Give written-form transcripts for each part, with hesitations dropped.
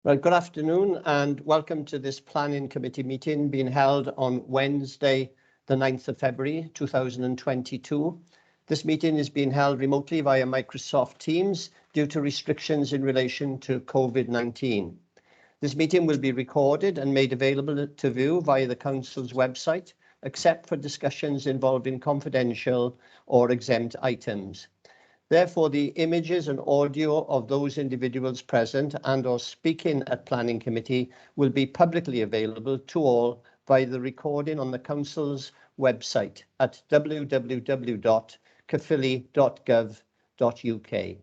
Well, good afternoon and welcome to this Planning Committee meeting being held on Wednesday, the 9th of February 2022. This meeting is being held remotely via Microsoft Teams due to restrictions in relation to COVID-19. This meeting will be recorded and made available to view via the Council's website, except for discussions involving confidential or exempt items. Therefore, the images and audio of those individuals present and or speaking at Planning Committee will be publicly available to all via the recording on the Council's website at www.caerphilly.gov.uk.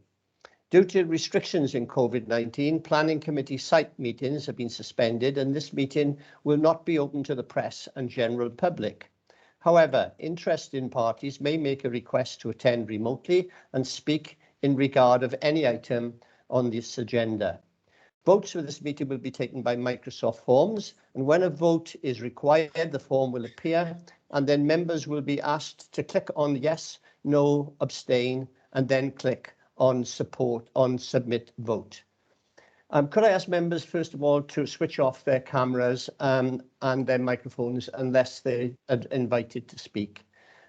Due to restrictions in COVID-19, Planning Committee site meetings have been suspended and this meeting will not be open to the press and general public. However, interested parties may make a request to attend remotely and speak in regard of any item on this agenda. Votes for this meeting will be taken by Microsoft Forms, and when a vote is required, the form will appear, and then members will be asked to click on yes, no, abstain, and then click on submit vote. Could I ask members, first of all, to switch off their cameras and their microphones unless they are invited to speak.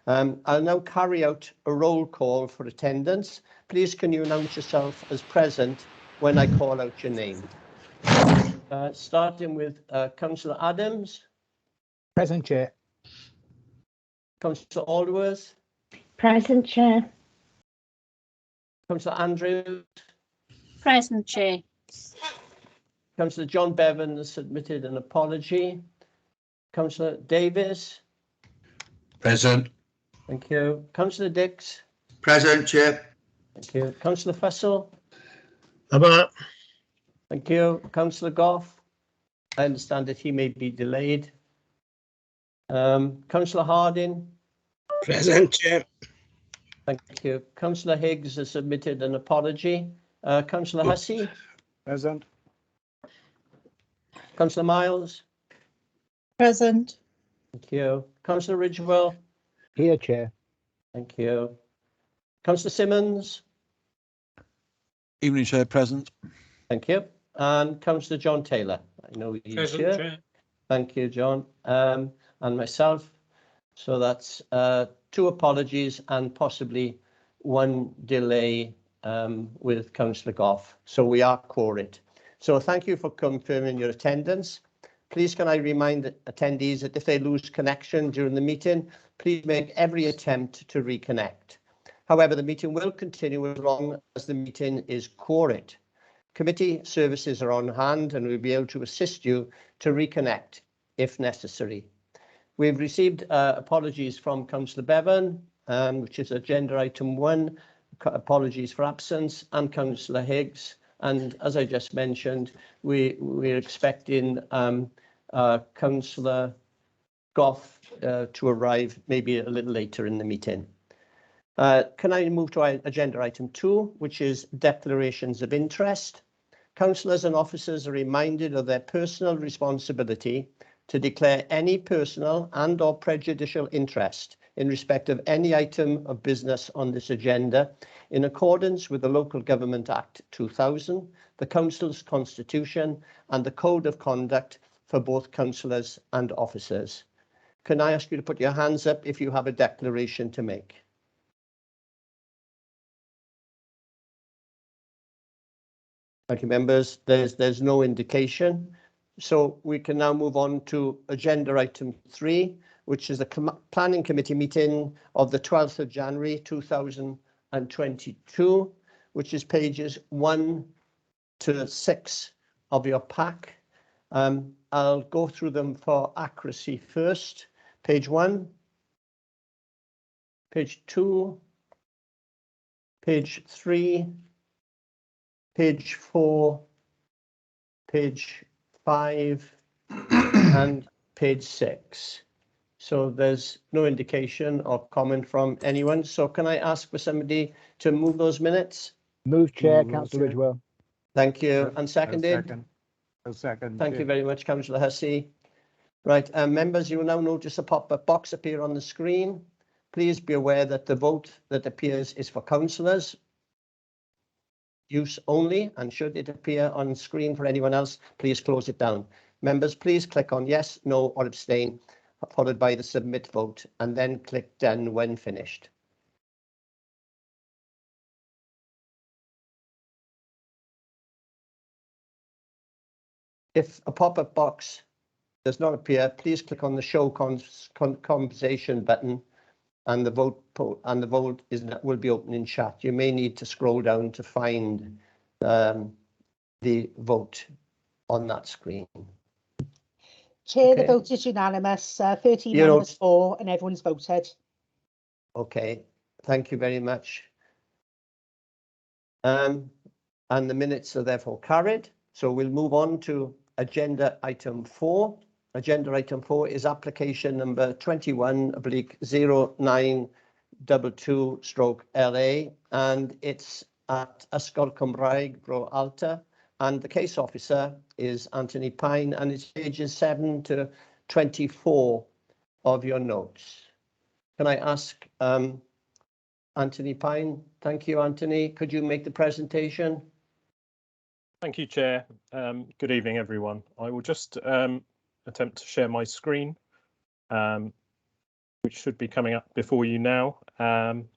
I'll now carry out a roll call for attendance. Please can you announce yourself as present when I call out your name. Starting with Councillor Adams. Present, Chair. Councillor Aldworth. Present, Chair. Councillor Andrews. Present, Chair. Councillor John Bevan has submitted an apology. Councillor Davis. Present. Thank you. Councillor Dix. Present, Chair. Thank you. Councillor Fussell. About. Thank you. Councillor Goff. I understand that he may be delayed. Councillor Harding. Present, Chair. Thank you. Councillor Higgs has submitted an apology. Councillor Hussey. Present. Councillor Miles. Present. Thank you. Councillor Ridgewell. Here, Chair. Thank you. Councillor Simmons. Evening, Chair. Present. Thank you. And Councillor John Taylor. I know he's Present, here. Chair. Thank you, John. And myself. So that's 2 apologies and possibly 1 delay with Councillor Goff. So we are quorate. So thank you for confirming your attendance. Please can I remind attendees that if they lose connection during the meeting, please make every attempt to reconnect. However, the meeting will continue as long as the meeting is quorate. Committee services are on hand and we'll be able to assist you to reconnect if necessary. We've received apologies from Councillor Bevan, which is agenda item 1, apologies for absence, and Councillor Higgs. And as I just mentioned, we're expecting Councillor Goff to arrive maybe a little later in the meeting. Can I move to agenda item 2, which is declarations of interest? Councillors and officers are reminded of their personal responsibility to declare any personal and or prejudicial interest in respect of any item of business on this agenda in accordance with the Local Government Act 2000, the Council's Constitution and the Code of Conduct for both councillors and officers. Can I ask you to put your hands up if you have a declaration to make? Thank you, members. There's no indication. So we can now move on to agenda item 3, which is the Planning Committee meeting of the 12th of January 2022, which is pages 1 to 6 of your pack. I'll go through them for accuracy first. Page 1, page 2, page 3, page 4, page 5, and page 6. So there's no indication or comment from anyone. So can I ask for somebody to move those minutes? Move, Chair. Councillor Ridgewell. Thank you. And seconded? Second. Thank you very much, Councillor Hussey. Right, members, you will now notice a pop-up box appear on the screen. Please be aware that the vote that appears is for councillors. use only, and should it appear on screen for anyone else, please close it down. Members, please click on yes, no, or abstain, followed by the submit vote, and then click done when finished. If a pop-up box does not appear, please click on the show conversation button, and the vote will be open in chat. You may need to scroll down to find the vote on that screen. Chair, Okay. the vote is unanimous. 13 You know- members for, and everyone's voted. Okay, thank you very much. And the minutes are therefore carried. So we'll move on to agenda item 4. Agenda item 4 is application number 21/0922/LA, and it's at Ysgol Cymraeg Bro Alta, and the case officer is Anthony Pine, and it's pages 7 to 24 of your notes. Can I ask Anthony Pine? Thank you, Anthony. Could you make the presentation? Thank you, Chair. Good evening, everyone. I will just attempt to share my screen, which should be coming up before you now. I'd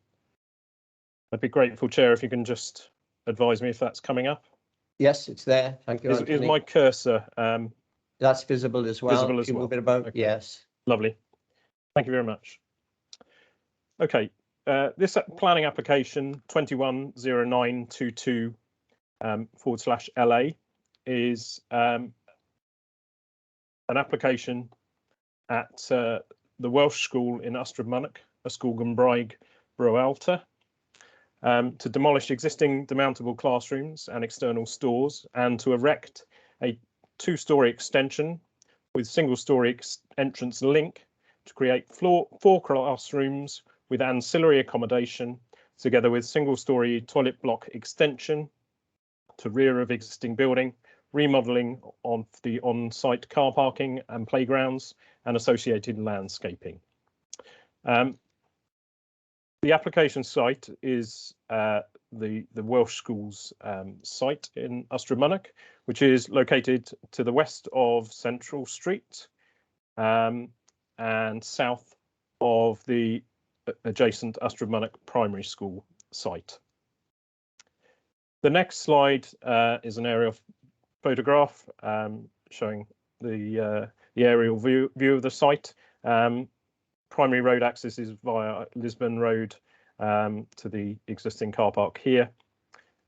be grateful, Chair, if you can just advise me if that's coming up. Yes, it's there. Thank you, Is Anthony. my cursor That's visible as well. visible If as you well? move it about, Okay. yes. lovely? Thank you very much. Okay, this planning application 21/0922/LA is an application at the Welsh School in Ystrad, Ysgol Cymraeg Bro Alta, to demolish existing demountable classrooms and external stores, and to erect a 2-storey extension with single-storey entrance link to create 4 classrooms with ancillary accommodation, together with single-storey toilet block extension to rear of existing building, remodelling of the on-site car parking and playgrounds, and associated landscaping. The application site is the Welsh School's site in Ystrad, which is located to the west of Central Street and south of the adjacent Ystrad Primary School site. The next slide is an aerial photograph showing the aerial view of the site. Primary road access is via Lisbon Road to the existing car park here.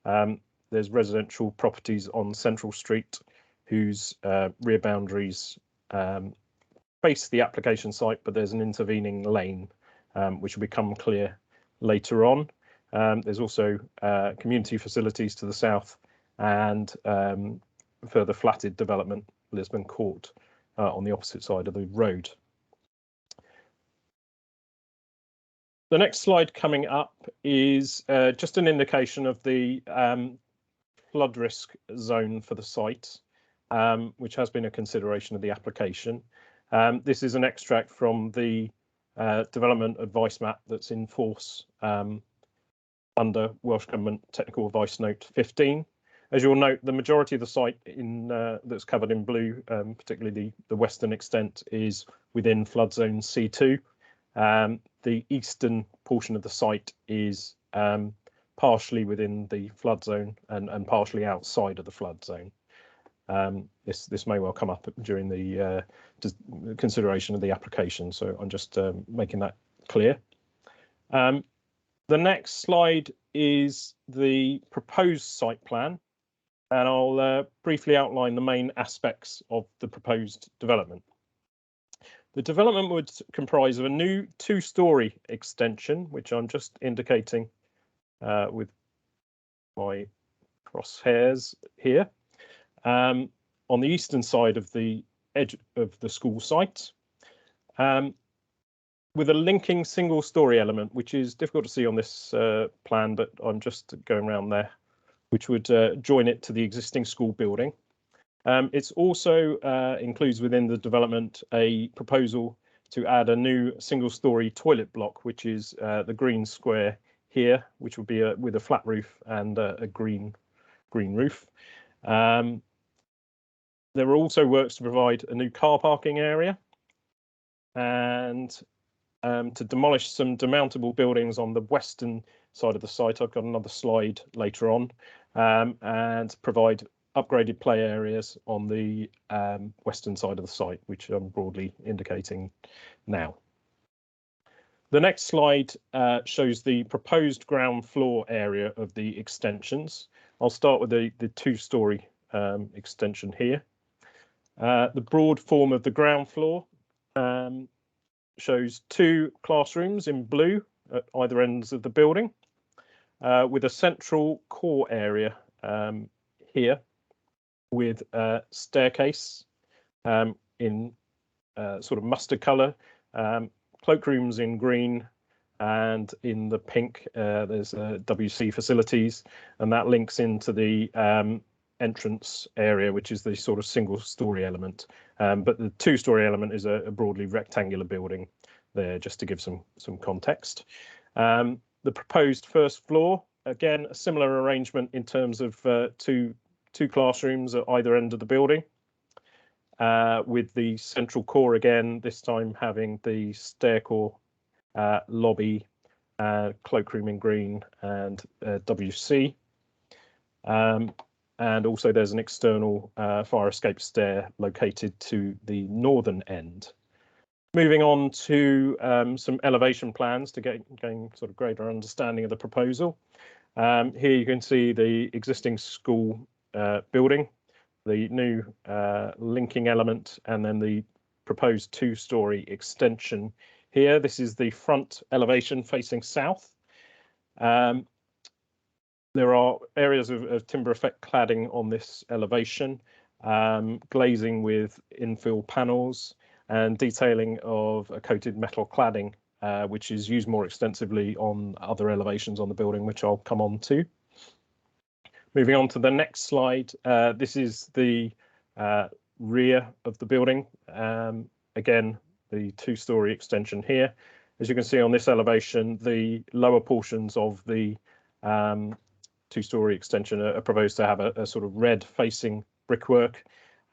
There's residential properties on Central Street whose rear boundaries face the application site, but there's an intervening lane which will become clear later on. There's also community facilities to the south and further flatted development, Lisbon Court, on the opposite side of the road. The next slide coming up is just an indication of the flood risk zone for the site, which has been a consideration of the application. This is an extract from the development advice map that's in force under Welsh Government Technical Advice Note 15. As you'll note, the majority of the site that's covered in blue, particularly the western extent, is within flood zone C2. The eastern portion of the site is partially within the flood zone and partially outside of the flood zone. This may well come up during the consideration of the application, so I'm just making that clear. The next slide is the proposed site plan, and I'll briefly outline the main aspects of the proposed development. The development would comprise of a new 2-storey extension, which I'm just indicating with my crosshairs here, on the eastern side of the edge of the school site, with a linking single-storey element, which is difficult to see on this plan, but I'm just going around there, which would join it to the existing school building. It's also includes within the development a proposal to add a new single-storey toilet block, which is the green square here, which would be with a flat roof and a green green roof. There are also works to provide a new car parking area and to demolish some demountable buildings on the western side of the site. I've got another slide later on, and provide upgraded play areas on the western side of the site, which I'm broadly indicating now. The next slide shows the proposed ground floor area of the extensions. I'll start with the two-storey extension here. The broad form of the ground floor shows 2 classrooms in blue at either ends of the building, with a central core area here with a staircase in sort of mustard colour, cloakrooms in green, and in the pink there's WC facilities, and that links into the entrance area, which is the sort of single-storey element. But the two-storey element is a broadly rectangular building there, just to give some context. The proposed first floor, again, a similar arrangement in terms of two classrooms at either end of the building, with the central core again, this time having the stair core, lobby, cloakroom in green, and WC. And also there's an external fire escape stair located to the northern end. Moving on to some elevation plans to gain sort of greater understanding of the proposal. Here you can see the existing school building, the new linking element, and then the proposed two-storey extension here. This is the front elevation facing south. There are areas of timber effect cladding on this elevation, glazing with infill panels, and detailing of a coated metal cladding, which is used more extensively on other elevations on the building, which I'll come on to. Moving on to the next slide, this is the rear of the building. Again, the two-storey extension here. As you can see on this elevation, the lower portions of the two-storey extension are proposed to have a sort of red facing brickwork,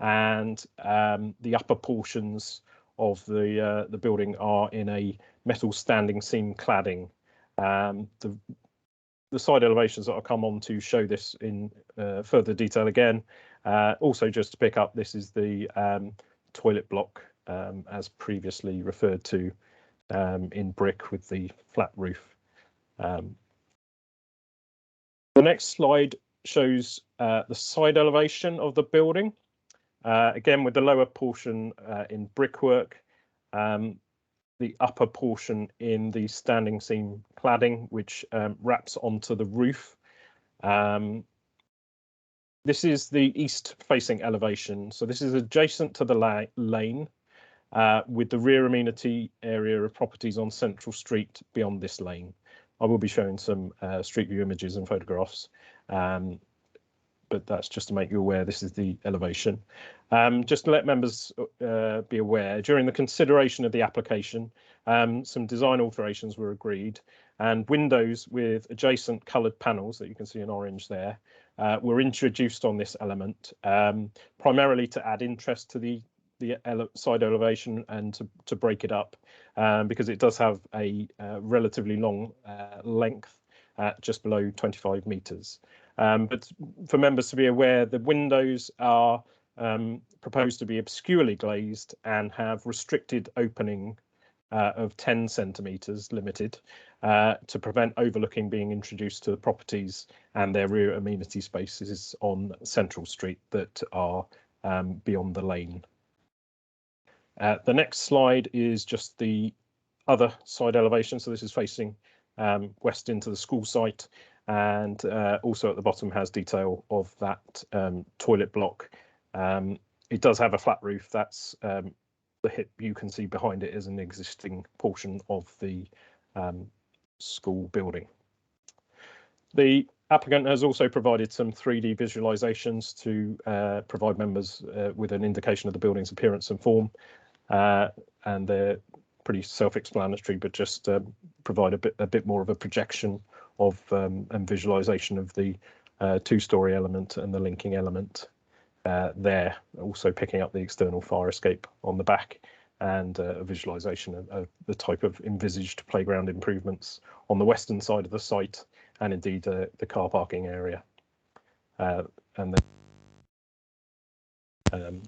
and the upper portions of the building are in a metal standing seam cladding. The side elevations that I'll come on to show this in further detail again. Also, just to pick up, this is the toilet block as previously referred to in brick with the flat roof. The next slide shows the side elevation of the building, again with the lower portion in brickwork, the upper portion in the standing seam cladding, which wraps onto the roof. This is the east facing elevation, so this is adjacent to the lane, with the rear amenity area of properties on Central Street beyond this lane. I will be showing some street view images and photographs, but that's just to make you aware this is the elevation. Just to let members be aware, during the consideration of the application, some design alterations were agreed, and windows with adjacent coloured panels that you can see in orange there were introduced on this element, primarily to add interest to the side elevation and to break it up, because it does have a relatively long length at just below 25 metres. But for members to be aware, the windows are proposed to be obscurely glazed and have restricted opening of 10 centimetres limited, to prevent overlooking being introduced to the properties and their rear amenity spaces on Central Street that are beyond the lane. The next slide is just the other side elevation. So this is facing west into the school site, and also at the bottom has detail of that toilet block. It does have a flat roof. That's the hip you can see behind it is an existing portion of the school building. The applicant has also provided some 3D visualizations to provide members with an indication of the building's appearance and form, and they're pretty self-explanatory, but just provide a bit more of a projection of and visualization of the two-storey element and the linking element there, also picking up the external fire escape on the back, and a visualisation of the type of envisaged playground improvements on the western side of the site, and indeed the car parking area, and the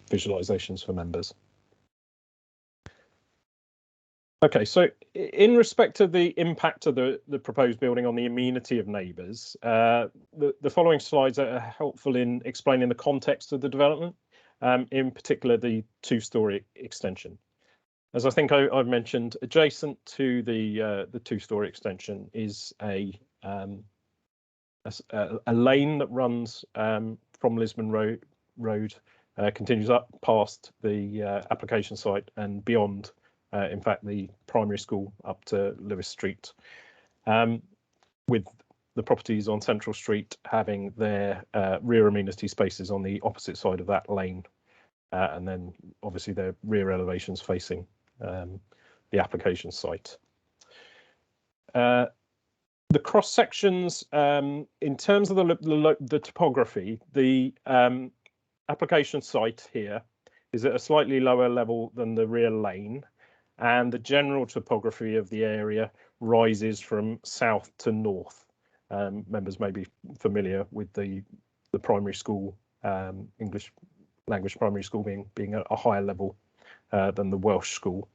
visualisations for members. Okay, so in respect to the impact of the proposed building on the amenity of neighbours, the following slides are helpful in explaining the context of the development, in particular the two-storey extension. As I think I've mentioned, adjacent to the two-storey extension is a lane that runs from Lisbon Road, continues up past the application site and beyond. In fact, the primary school up to Lewis Street, with the properties on Central Street having their rear amenity spaces on the opposite side of that lane, and then obviously their rear elevations facing the application site. The cross sections, in terms of the topography, the application site here is at a slightly lower level than the rear lane, and the general topography of the area rises from south to north. Members may be familiar with the primary school, English language primary school being at a higher level than the Welsh school.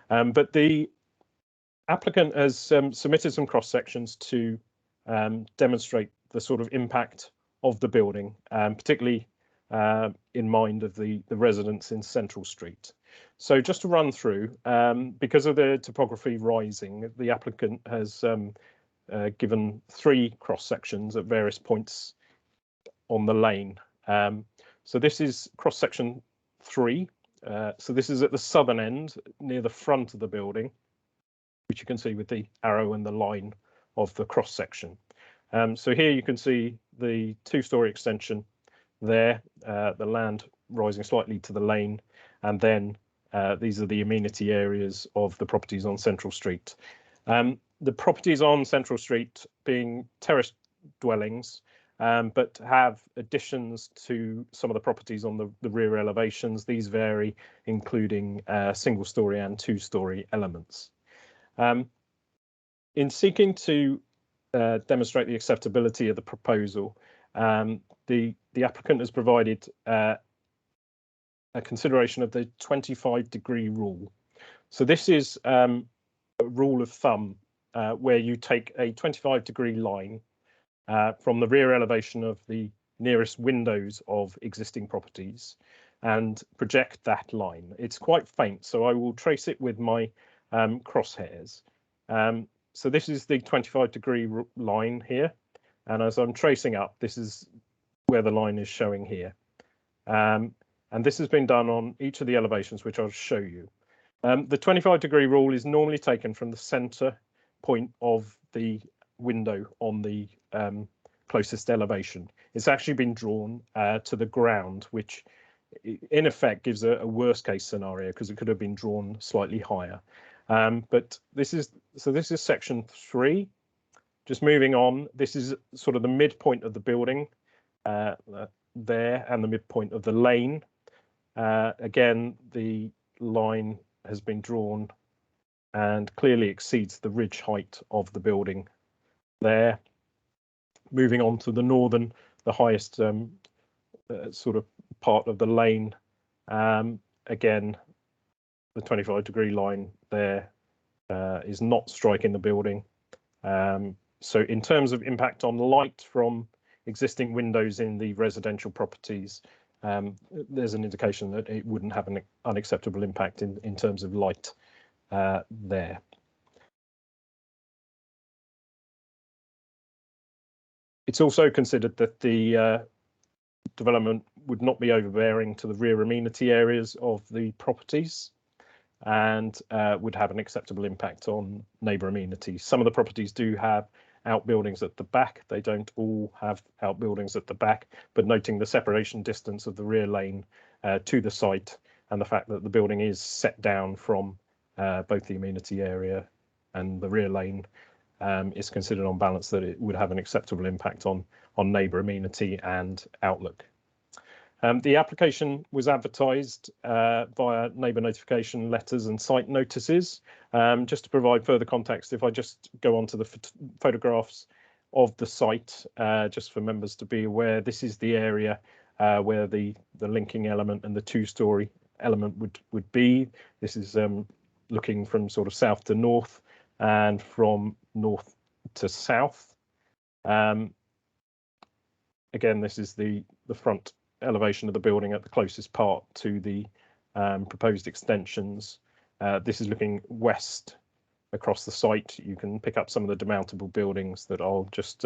But the applicant has submitted some cross sections to demonstrate the sort of impact of the building, particularly in mind of the residents in Central Street. So just to run through, because of the topography rising, the applicant has given 3 cross sections at various points on the lane. So this is cross section 3. So this is at the southern end near the front of the building, which you can see with the arrow and the line of the cross section. So here you can see the two-storey extension there, the land rising slightly to the lane, and then these are the amenity areas of the properties on Central Street. The properties on Central Street being terrace dwellings, but have additions to some of the properties on the rear elevations. These vary, including single-storey and two-storey elements. In seeking to demonstrate the acceptability of the proposal, the applicant has provided a consideration of the 25-degree rule. So this is a rule of thumb where you take a 25-degree line from the rear elevation of the nearest windows of existing properties and project that line. It's quite faint, so I will trace it with my crosshairs. So this is the 25-degree line here, and as I'm tracing up, this is where the line is showing here. And this has been done on each of the elevations, which I'll show you. The 25-degree rule is normally taken from the center point of the window on the closest elevation. It's actually been drawn to the ground, which in effect gives a worst case scenario because it could have been drawn slightly higher. But this is section 3. Just moving on, this is sort of the midpoint of the building there, and the midpoint of the lane. Again, the line has been drawn and clearly exceeds the ridge height of the building there. Moving on to the northern, the highest sort of part of the lane. Again, the 25-degree line there is not striking the building. So in terms of impact on light from existing windows in the residential properties, there's an indication that it wouldn't have an unacceptable impact in terms of light there. It's also considered that the development would not be overbearing to the rear amenity areas of the properties and would have an acceptable impact on neighbour amenities. Some of the properties do have outbuildings at the back. They don't all have outbuildings at the back, but noting the separation distance of the rear lane to the site and the fact that the building is set down from both the amenity area and the rear lane, it's considered on balance that it would have an acceptable impact on neighbour amenity and outlook. The application was advertised via neighbour notification letters and site notices. Just to provide further context, if I just go on to the photographs of the site, just for members to be aware, this is the area where the linking element and the two-storey element would be. This is looking from sort of south to north and from north to south. Again, this is the front elevation of the building at the closest part to the proposed extensions. This is looking west across the site. You can pick up some of the demountable buildings that I'll just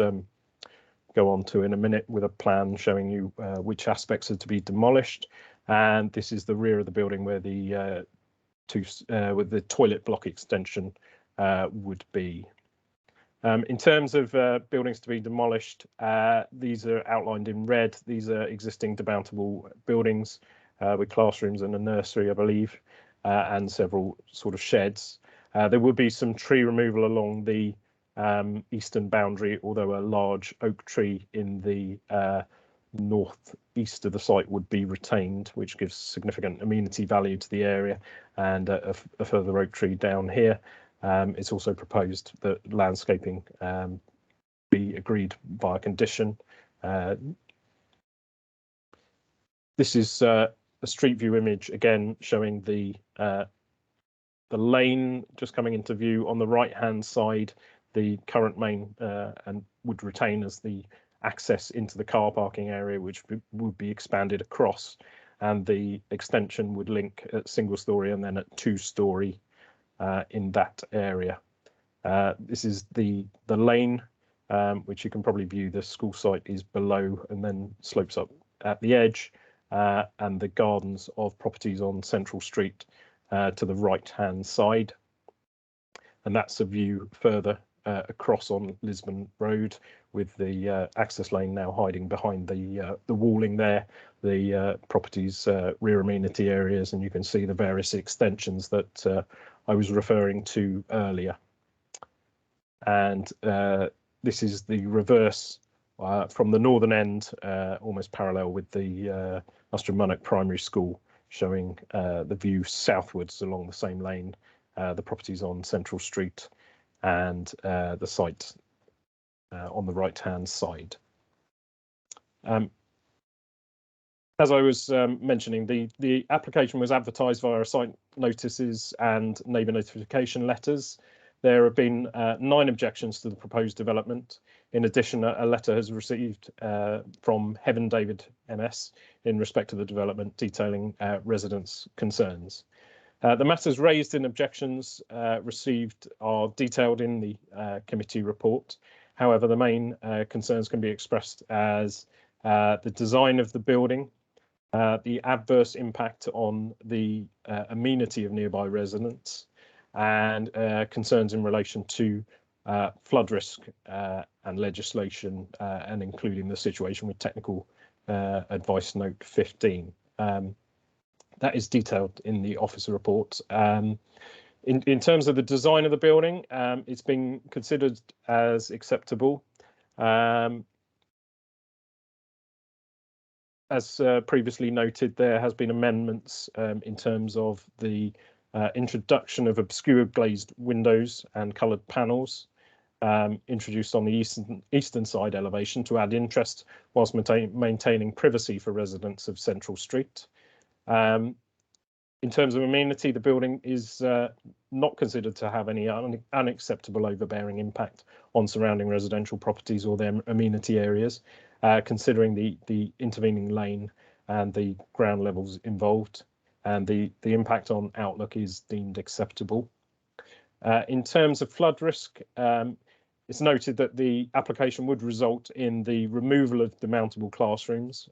go on to in a minute with a plan showing you which aspects are to be demolished. And this is the rear of the building where the with the toilet block extension would be. In terms of buildings to be demolished, these are outlined in red. These are existing demountable buildings with classrooms and a nursery, I believe, and several sort of sheds. There will be some tree removal along the eastern boundary, although a large oak tree in the northeast of the site would be retained, which gives significant amenity value to the area, and a further oak tree down here. It's also proposed that landscaping be agreed via condition. This is a street view image, again showing the lane just coming into view on the right hand side. The current main and would retain as the access into the car parking area, which would be expanded across, and the extension would link at single story and then at two-story in that area. This is the lane, which you can probably view. The school site is below and then slopes up at the edge, and the gardens of properties on Central Street to the right-hand side. And that's a view further across on Lisbon Road, with the access lane now hiding behind the walling there, the property's rear amenity areas, and you can see the various extensions that I was referring to earlier. And this is the reverse from the northern end, almost parallel with the Monnock Primary School, showing the view southwards along the same lane, the properties on Central Street, and the site on the right-hand side. As I was mentioning, the application was advertised via site notices and neighbour notification letters. There have been 9 objections to the proposed development. In addition, a letter has received from Heaven David MS in respect to the development, detailing residents' concerns. The matters raised in objections received are detailed in the committee report. However, the main concerns can be expressed as the design of the building, the adverse impact on the amenity of nearby residents, and concerns in relation to flood risk and legislation, and including the situation with technical advice note 15. That is detailed in the officer report. In terms of the design of the building, it's been considered as acceptable. As previously noted, there has been amendments in terms of the introduction of obscure glazed windows and coloured panels introduced on the eastern side elevation to add interest whilst maintaining privacy for residents of Central Street. In terms of amenity, the building is not considered to have any unacceptable overbearing impact on surrounding residential properties or their amenity areas, considering the intervening lane and the ground levels involved, and the impact on outlook is deemed acceptable. In terms of flood risk, it's noted that the application would result in the removal of demountable classrooms,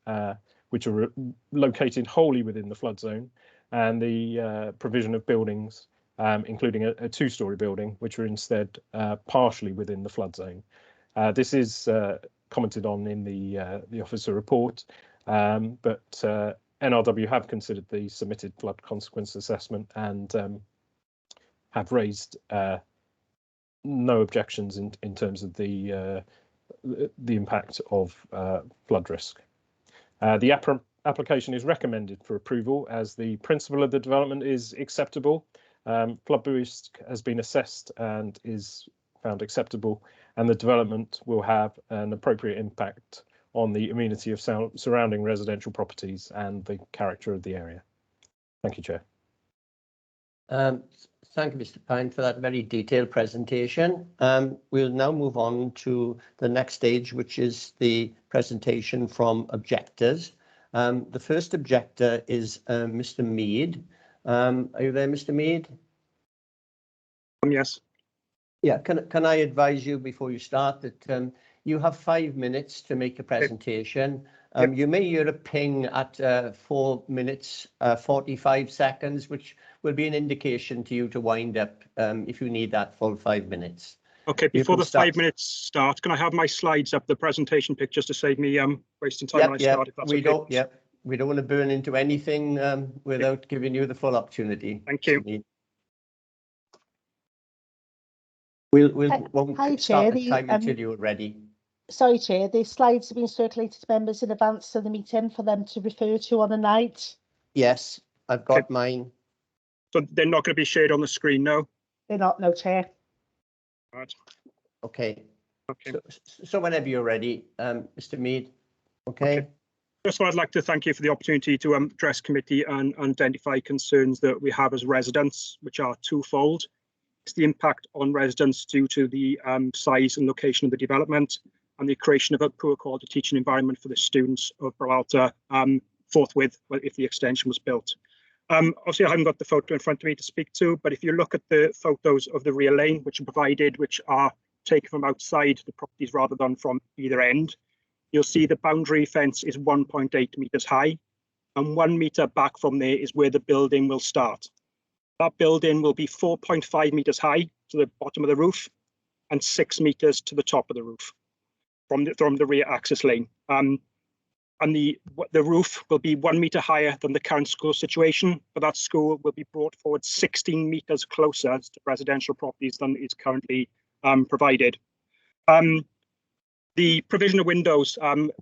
which are located wholly within the flood zone, and the provision of buildings, including a two-storey building, which are instead partially within the flood zone. This is commented on in the officer report, but NRW have considered the submitted flood consequence assessment and have raised no objections in terms of the impact of flood risk. The application is recommended for approval as the principle of the development is acceptable. Flood risk has been assessed and is found acceptable, and the development will have an appropriate impact on the amenity of surrounding residential properties and the character of the area. Thank you, Chair. Thank you, Mr. Pine, for that very detailed presentation. We'll now move on to the next stage, which is the presentation from objectors. The first objector is Mr. Mead. Are you there, Mr. Mead? Yes. Yeah, can I advise you before you start that you have 5 minutes to make a presentation. Yep. You may hear a ping at 4 minutes 45 seconds, which will be an indication to you to wind up if you need that full 5 minutes. Okay, before the 5 minutes start, can I have my slides up, the presentation pictures, to save me wasting time when I start, if that's okay? We don't want to burn into anything without giving you the full opportunity. Thank you. We'll Hi, start Chair. the time until you're ready. Sorry, Chair, the slides have been circulated to members in advance of the meeting for them to refer to on the night. Yes, I've got mine. So they're not going to be shared on the screen, no? They're not, no, Chair. Right. Okay. Okay. So whenever you're ready, Mr. Mead. Okay. First of all, I'd like to thank you for the opportunity to address committee and identify concerns that we have as residents, which are twofold. It's the impact on residents due to the size and location of the development and the creation of a poor quality teaching environment for the students of Beralta forthwith if the extension was built. Obviously, I haven't got the photo in front of me to speak to, but if you look at the photos of the rear lane, which are provided, which are taken from outside the properties rather than from either end, you'll see the boundary fence is 1.8 meters high, and 1 meter back from there is where the building will start. That building will be 4.5 meters high to the bottom of the roof and 6 meters to the top of the roof from the rear access lane. And the roof will be 1 meter higher than the current school situation, but that school will be brought forward 16 meters closer to residential properties than is currently provided. The provision of windows,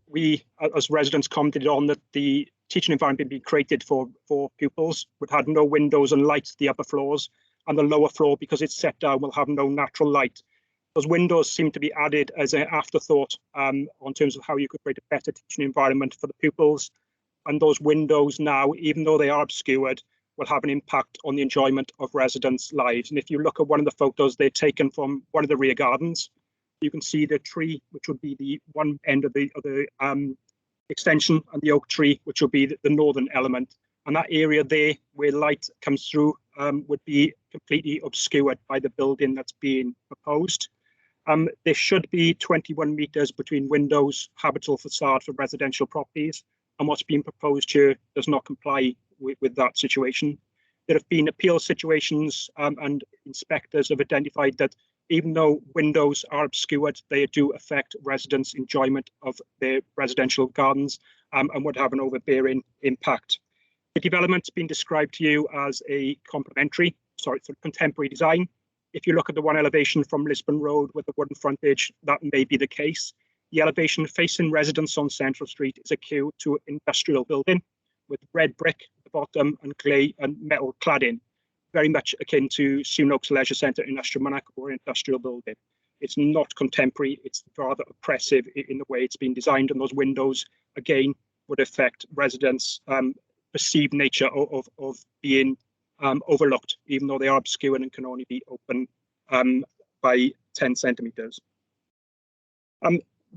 we as residents commented on that the teaching environment being created for pupils would have no windows and lights to the upper floors, and the lower floor, because it's set down, will have no natural light. Those windows seem to be added as an afterthought on terms of how you could create a better teaching environment for the pupils. And those windows now, even though they are obscured, will have an impact on the enjoyment of residents' lives. And if you look at one of the photos, they're taken from one of the rear gardens. You can see the tree, which would be the one end of the extension, and the oak tree, which will be the northern element. And that area there where light comes through would be completely obscured by the building that's being proposed. There should be 21 meters between windows, habitable facade for residential properties, and what's being proposed here does not comply with that situation. There have been appeal situations and inspectors have identified that even though windows are obscured, they do affect residents' enjoyment of their residential gardens and would have an overbearing impact. The development's been described to you as a contemporary design. If you look at the one elevation from Lisbon Road with the wooden frontage, that may be the case. The elevation facing residents on Central Street is akin to an industrial building with red brick at the bottom and clay and metal cladding, very much akin to Soon Oaks Leisure Centre in Astramanach or an industrial building. It's not contemporary, it's rather oppressive in the way it's been designed, and those windows, again, would affect residents' perceived nature of being overlooked, even though they are obscured and can only be open by 10 centimetres.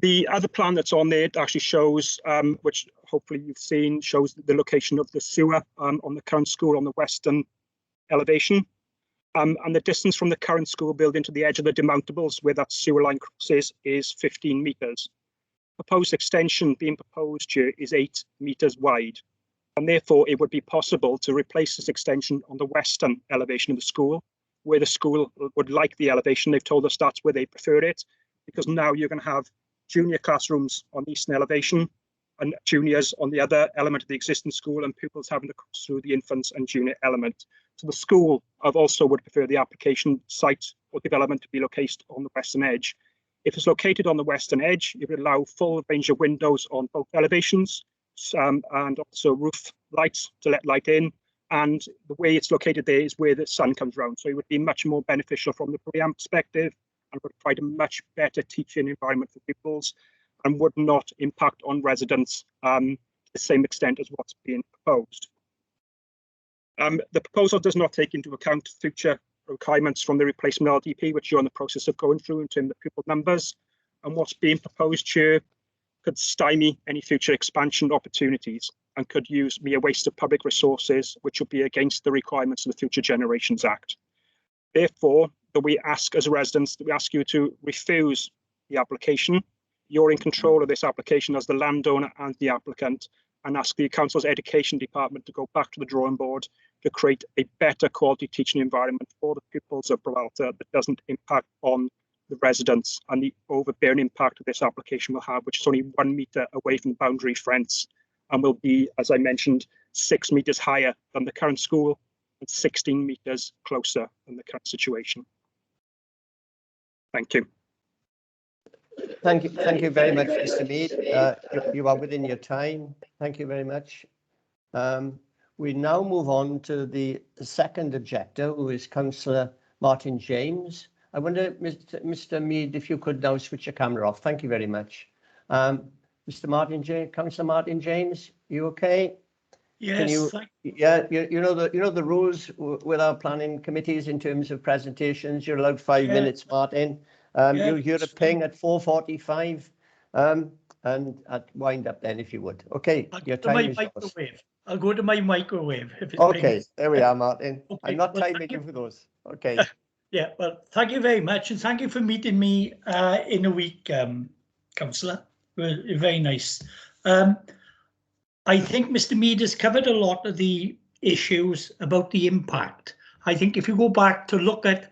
The other plan that's on there actually shows, which hopefully you've seen, shows the location of the sewer on the current school on the western elevation. And the distance from the current school building to the edge of the demountables where that sewer line crosses is 15 metres. Proposed extension being proposed here is 8 metres wide. And therefore, it would be possible to replace this extension on the western elevation of the school, where the school would like the elevation. They've told us that's where they prefer it, because now you're going to have junior classrooms on the eastern elevation and juniors on the other element of the existing school, and pupils having to cross through the infants and junior element. So the school also would prefer the application site or development to be located on the western edge. If it's located on the western edge, it would allow full range of windows on both elevations, and also roof lights to let light in. And the way it's located there is where the sun comes round. So it would be much more beneficial from the program perspective and would provide a much better teaching environment for pupils and would not impact on residents to the same extent as what's being proposed. The proposal does not take into account future requirements from the replacement LDP, which you're in the process of going through in terms of pupil numbers. And what's being proposed here could stymie any future expansion opportunities and could be a waste of public resources, which would be against the requirements of the Future Generations Act. Therefore, we ask as residents, we ask you to refuse the application. You're in control of this application as the landowner and the applicant, and ask the council's education department to go back to the drawing board to create a better quality teaching environment for the pupils of Brawalta that doesn't impact on the residents and the overbearing impact this application will have, which is only 1 metre away from the boundary fence and will be, as I mentioned, 6 metres higher than the current school and 16 metres closer than the current situation. Thank you. Thank you very much, Mr. Mead. You are within your time. Thank you very much. We now move on to the second objector, who is Councillor Martin James. I wonder, Mr. Mead, if you could now switch your camera off. Thank you very much. Mr. Martin James, Councillor Martin James, you okay? Yes. You know the rules with our planning committees in terms of presentations. You're allowed 5 minutes, Martin. You'll hear a ping at 4:45, and I'd wind up then if you would. Okay, your time is yours. I'll go to my microwave. If it Okay, rings. there we are, Martin. Okay, I'm not well, timing you for those. Okay. Yeah, well, thank you very much, and thank you for meeting me in a week, Councillor. Very nice. I think Mr. Mead has covered a lot of the issues about the impact. I think if you go back to look at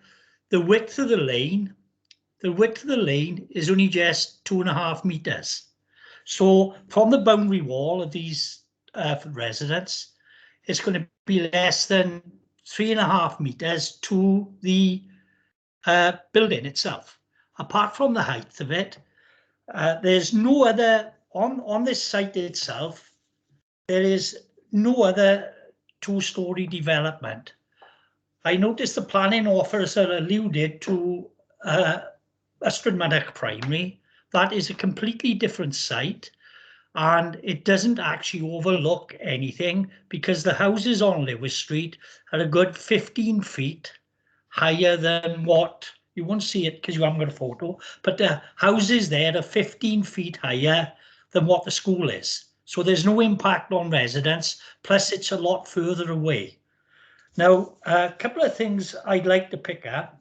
the width of the lane is only just 2.5 metres. So from the boundary wall of these residents, it's going to be less than 3.5 metres to the building itself. Apart from the height of it, there's no other, on this site itself, there is no other two-storey development. I noticed the planning officer alluded to Ystrad Primary. That is a completely different site, and it doesn't actually overlook anything because the houses on Lewis Street are a good 15 feet higher than what, you won't see it because you haven't got a photo, but the houses there are 15 feet higher than what the school is. So there's no impact on residents, plus it's a lot further away. Now, a couple of things I'd like to pick up,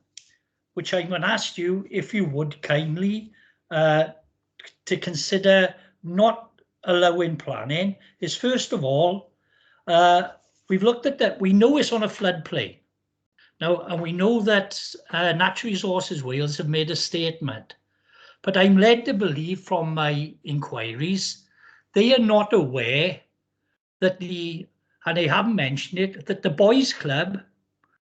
which I'm going to ask you if you would kindly to consider not allowing planning, is first of all, we've looked at that, we know it's on a floodplain. Now, and we know that Natural Resources Wales have made a statement, but I'm led to believe from my inquiries, they are not aware that and they haven't mentioned it, that the Boys Club,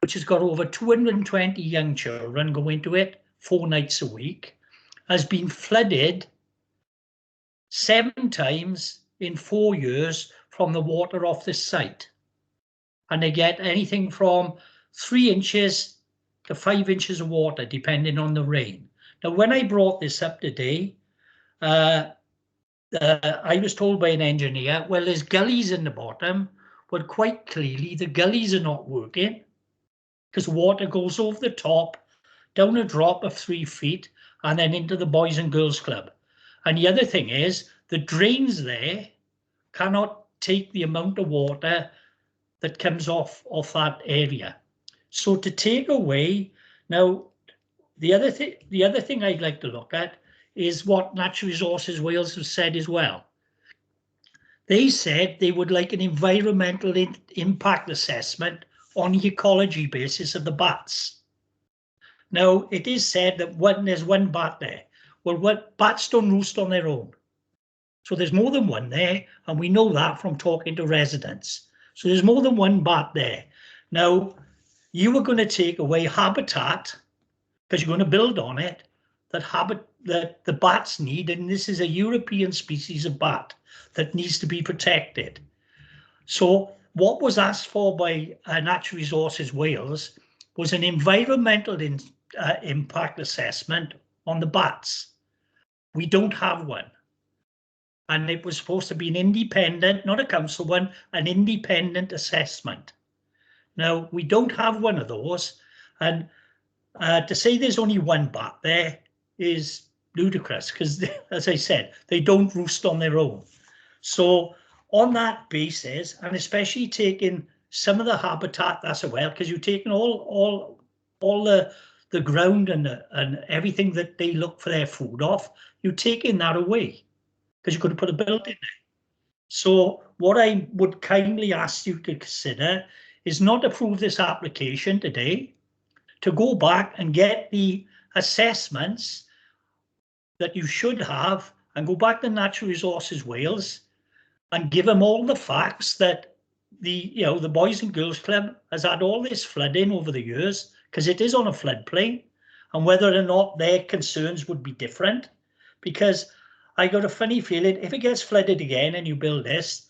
which has got over 220 young children going to it 4 nights a week, has been flooded 7 times in 4 years from the water off this site. And they get anything from 3 inches to 5 inches of water, depending on the rain. Now, when I brought this up today, I was told by an engineer, well, there's gullies in the bottom, but quite clearly the gullies are not working because water goes over the top, down a drop of 3 feet, and then into the Boys and Girls Club. And the other thing is, the drains there cannot take the amount of water that comes off that area. So to take away, now, the other thing I'd like to look at is what Natural Resources Wales have said as well. They said they would like an environmental impact assessment on the ecology basis of the bats. Now, it is said that there's 1 bat there. Well, bats don't roost on their own. So there's more than 1 there, and we know that from talking to residents. So there's more than 1 bat there. Now, you are going to take away habitat because you're going to build on it, that the bats need, and this is a European species of bat that needs to be protected. So what was asked for by Natural Resources Wales was an environmental impact assessment on the bats. We don't have one. And it was supposed to be an independent, not a council one, an independent assessment. Now, we don't have one of those. And to say there's only one bat there is ludicrous because, as I said, they don't roost on their own. So on that basis, and especially taking some of the habitat that's away, because you're taking all the ground and everything that they look for their food off, you're taking that away because you could have put a building there. So what I would kindly ask you to consider is not approve this application today, to go back and get the assessments that you should have and go back to Natural Resources Wales and give them all the facts that the Boys and Girls Club has had all this flooding over the years, because it is on a floodplain, and whether or not their concerns would be different. Because I got a funny feeling if it gets flooded again and you build this,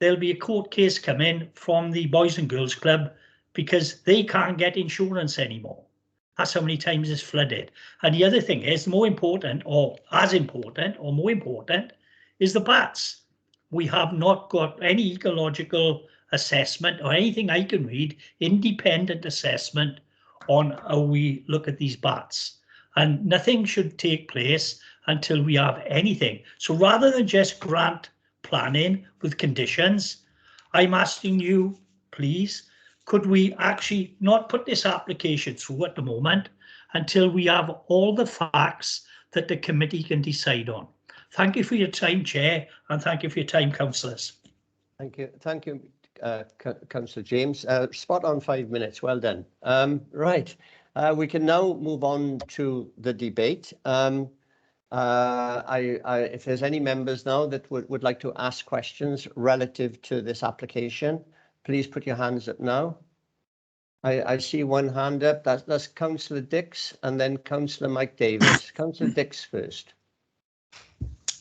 there'll be a court case coming from the Boys and Girls Club because they can't get insurance anymore. That's how many times it's flooded. And the other thing is, more important, or as important, or more important, is the bats. We have not got any ecological assessment or anything I can read, independent assessment on how we look at these bats. And nothing should take place until we have anything. So rather than just grant planning with conditions, I'm asking you, please, could we actually not put this application through at the moment until we have all the facts that the committee can decide on? Thank you for your time, Chair, and thank you for your time, councillors. Thank you, Councillor James. Spot on 5 minutes. Well done. Right. We can now move on to the debate. If there's any members now that would like to ask questions relative to this application, please put your hands up now. I see one hand up. That's Councillor Dix and then Councillor Mike Davis. Councillor Dix first.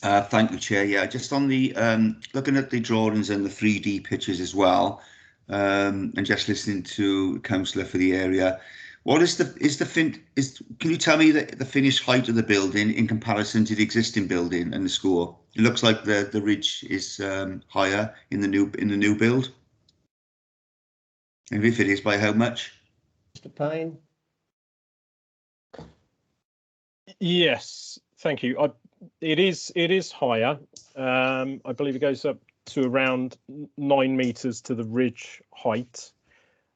Thank you, Chair. Yeah, just on the looking at the drawings and the 3D pictures as well, and just listening to Councillor for the area. What is can you tell me the finished height of the building in comparison to the existing building and the school? It looks like the ridge is higher in the new build. And if it is, by how much? Mr. Pine. Yes, thank you. It is higher. I believe it goes up to around 9 meters to the ridge height.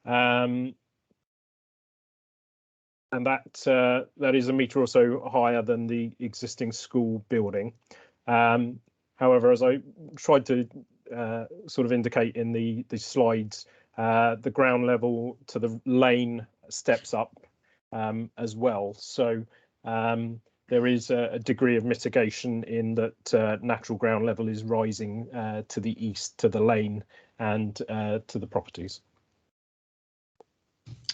And that is a metre or so higher than the existing school building. However, as I tried to sort of indicate in the slides, the ground level to the lane steps up as well. So there is a degree of mitigation in that natural ground level is rising to the east, to the lane and to the properties.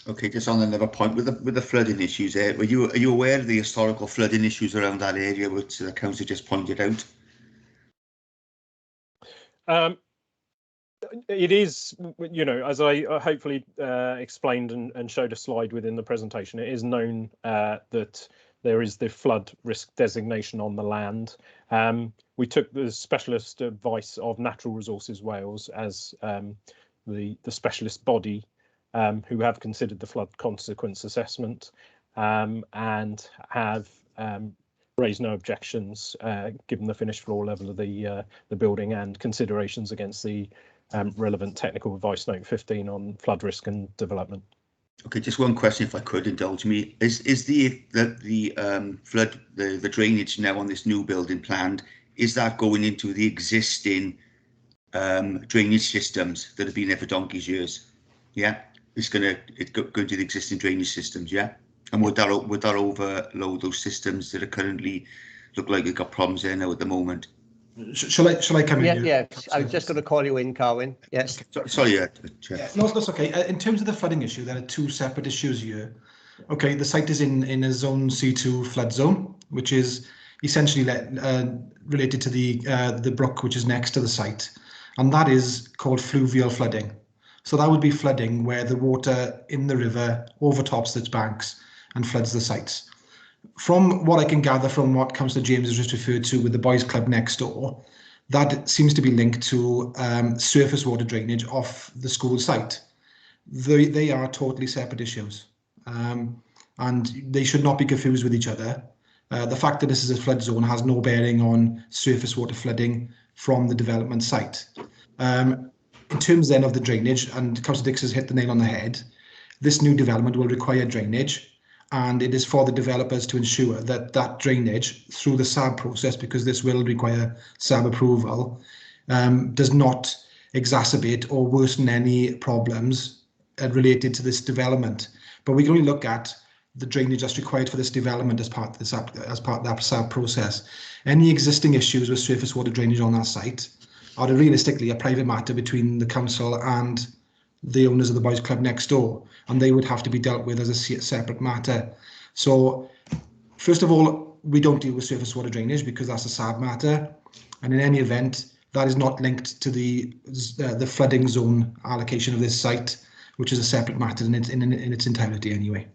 Okay, just on another point with the flooding issues there, are you aware of the historical flooding issues around that area which the council just pointed out? It is, as I hopefully explained and showed a slide within the presentation, it is known that there is the flood risk designation on the land. We took the specialist advice of Natural Resources Wales as the specialist body who have considered the flood consequence assessment and have raised no objections given the finished floor level of the building and considerations against the relevant technical advice note 15 on flood risk and development. Okay, just one question, if I could indulge me. Is the flood, the drainage now on this new building planned, is that going into the existing drainage systems that have been there for donkey's years? Yeah, it's going to the existing drainage systems. Yeah, and would that overload those systems that are currently look like they've got problems there now at the moment? Shall I come in? Yeah, I was just going to call you in, Carwyn. Yes. Sorry, Chair. No, that's okay. In terms of the flooding issue, there are two separate issues here. Okay, the site is in a zone C2 flood zone, which is essentially related to the brook which is next to the site, and that is called fluvial flooding. So that would be flooding where the water in the river overtops its banks and floods the sites. From what I can gather from what Councillor James has just referred to with the boys club next door, that seems to be linked to surface water drainage off the school site. They are totally separate issues, and they should not be confused with each other. The fact that this is a flood zone has no bearing on surface water flooding from the development site. In terms then of the drainage, and Councillor Dix has hit the nail on the head, this new development will require drainage, and it is for the developers to ensure that that drainage through the SAB process, because this will require SAB approval, does not exacerbate or worsen any problems related to this development. But we can only look at the drainage that's required for this development as part of that SAB process. Any existing issues with surface water drainage on that site are realistically a private matter between the council and the owners of the boys club next door, and they would have to be dealt with as a separate matter. So first of all, we don't deal with surface water drainage because that's a SAB matter, and in any event that is not linked to the flooding zone allocation of this site, which is a separate matter in its entirety anyway.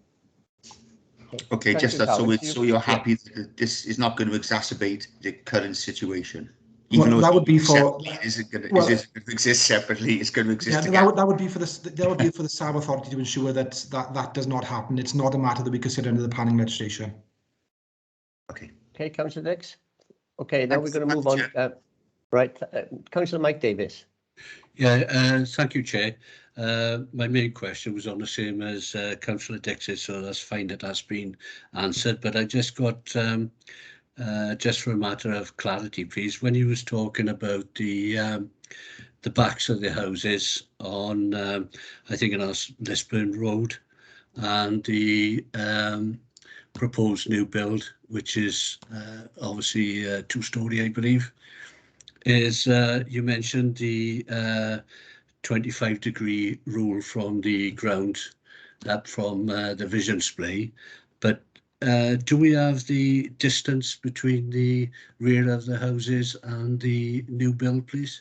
Okay, Thank just you, that, Colin. so you're happy that this is not going to exacerbate the current situation? Even Well, though that would be for. Is it going Well, to exist separately? It's going to exist yeah, together. that would be for the SAB authority to ensure that does not happen. It's not a matter that we consider under the planning legislation. Okay. Okay, Councillor Dix. Okay, now Thanks, we're going to move on. Right, Councillor Mike Davis. Yeah, thank you, Chair. My main question was on the same as Councillor Dix's, so that's fine that that's been answered. But I just got, just for a matter of clarity, please, when you was talking about the backs of the houses on, I think it was Lisburn Road, and the proposed new build, which is obviously a two-storey, I believe, is you mentioned the 25-degree rule from the ground up from the vision display, but do we have the distance between the rear of the houses and the new build, please?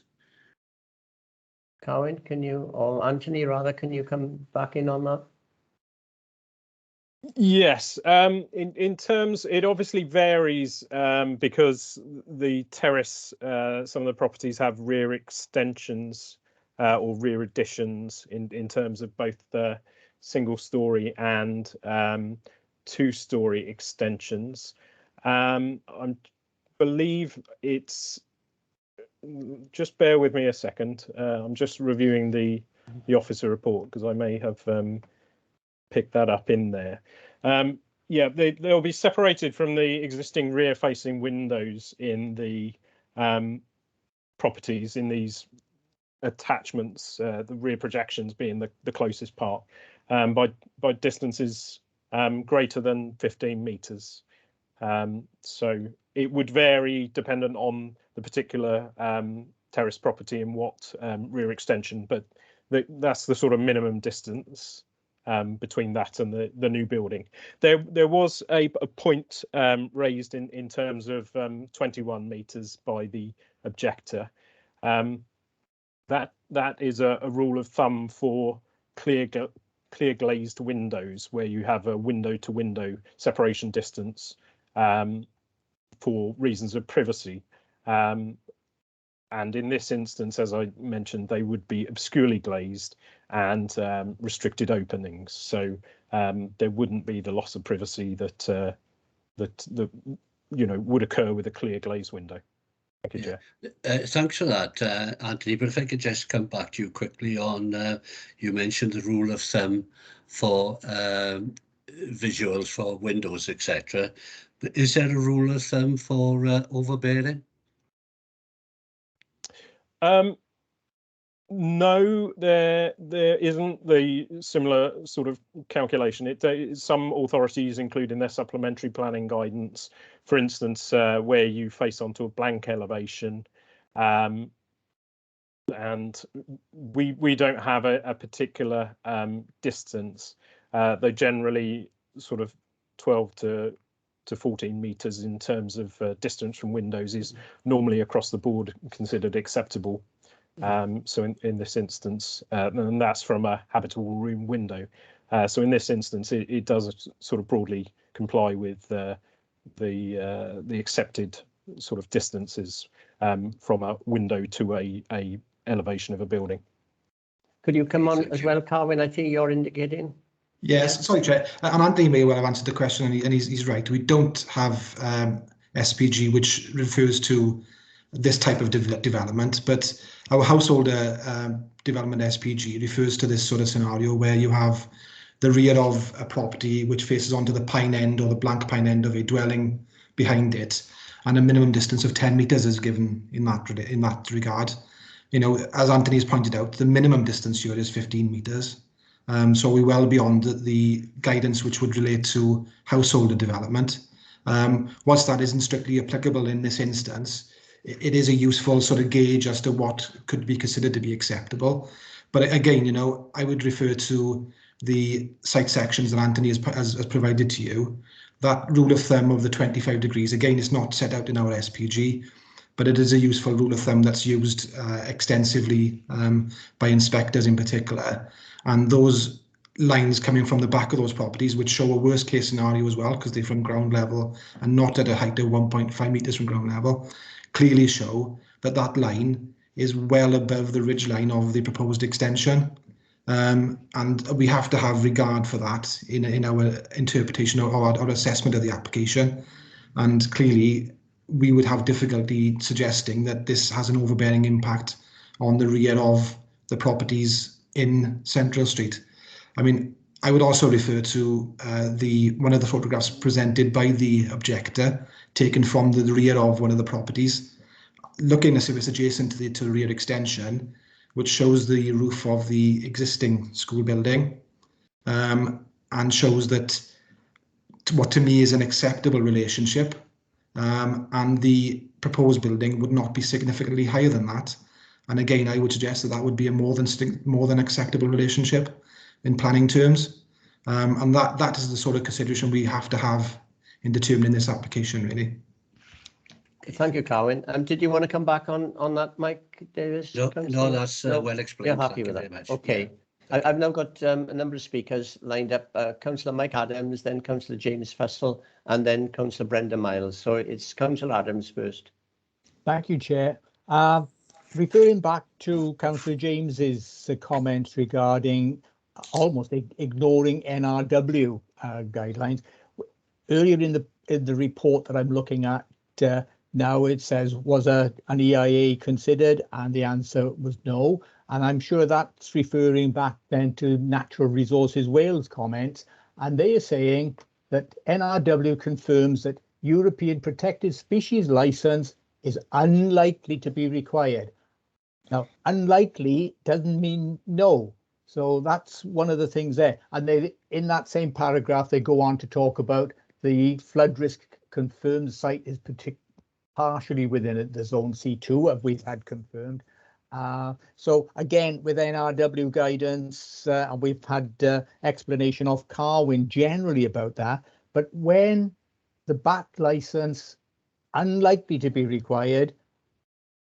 Cowen, can you, or Anthony rather, can you come back in on that? Yes, in terms, it obviously varies because the terrace, some of the properties have rear extensions or rear additions in terms of both the single-storey and two-storey extensions. I believe it's, just bear with me a second. I'm just reviewing the officer report because I may have pick that up in there. Yeah, they'll be separated from the existing rear-facing windows in the properties in these attachments, the rear projections being the closest part, by distances greater than 15 metres. So it would vary dependent on the particular terrace property and what rear extension, but that's the sort of minimum distance between that and the new building. There was a point raised in terms of 21 metres by the objector. That is a rule of thumb for clear glazed windows, where you have a window to window separation distance for reasons of privacy. And in this instance, as I mentioned, they would be obscurely glazed and restricted openings. So there wouldn't be the loss of privacy that would occur with a clear glazed window. Thank you, Chair. Thanks for that, Anthony. But if I could just come back to you quickly on, you mentioned the rule of thumb for visuals for windows, etc. Is there a rule of thumb for overbearing? No, there isn't the similar sort of calculation. Some authorities include in their supplementary planning guidance, for instance, where you face onto a blank elevation, and we don't have a particular distance. They generally sort of 12 to 14 metres in terms of distance from windows is normally across the board considered acceptable. So in this instance, and that's from a habitable room window. So in this instance, it does sort of broadly comply with the accepted sort of distances from a window to a elevation of a building. Could you come on as well, Carwyn? I think you're indicating. Yes, sorry, Chair. And Anthony may well have answered the question, and he's right. We don't have SPG, which refers to this type of development, but our householder development SPG refers to this sort of scenario where you have the rear of a property which faces onto the pine end or the blank pine end of a dwelling behind it, and a minimum distance of 10 metres is given in that regard. You know, as Anthony's pointed out, the minimum distance here is 15 metres. So we're well beyond the guidance which would relate to householder development. Whilst that isn't strictly applicable in this instance, it is a useful sort of gauge as to what could be considered to be acceptable. But again, you know, I would refer to the site sections that Anthony has provided to you. That rule of thumb of the 25 degrees, again, is not set out in our SPG, but it is a useful rule of thumb that's used extensively by inspectors in particular. And those lines coming from the back of those properties, which show a worst case scenario as well, because they're from ground level and not at a height of 1.5 metres from ground level, clearly show that that line is well above the ridge line of the proposed extension. And we have to have regard for that in our interpretation or our assessment of the application. And clearly, we would have difficulty suggesting that this has an overbearing impact on the rear of the properties in Central Street. I mean, I would also refer to one of the photographs presented by the objector, taken from the rear of one of the properties, looking as if it's adjacent to the rear extension, which shows the roof of the existing school building, and shows that what to me is an acceptable relationship, and the proposed building would not be significantly higher than that. And again, I would suggest that that would be a more than acceptable relationship in planning terms, and that is the sort of consideration we have to have in determining this application, really. Thank you, Carwyn. Did you want to come back on that, Mike Davis? No, that's well explained. You're happy with that? Okay. Yeah. I've now got a number of speakers lined up. Councillor Mike Adams, then Councillor James Fussell, and then Councillor Brenda Miles. So it's Councillor Adams first. Thank you, Chair. Referring back to Councillor James's comments regarding almost ignoring NRW guidelines. Earlier in the report that I'm looking at now, it says, was an EIA considered? And the answer was no. And I'm sure that's referring back then to Natural Resources Wales comments. And they are saying that NRW confirms that European Protected Species Licence is unlikely to be required. Now, unlikely doesn't mean no. So that's one of the things there. And they, in that same paragraph, they go on to talk about the flood risk confirmed site is partially within the zone C2, as we've had confirmed. So again, with NRW guidance, and we've had explanation of Carwyn generally about that. But when the back licence unlikely to be required,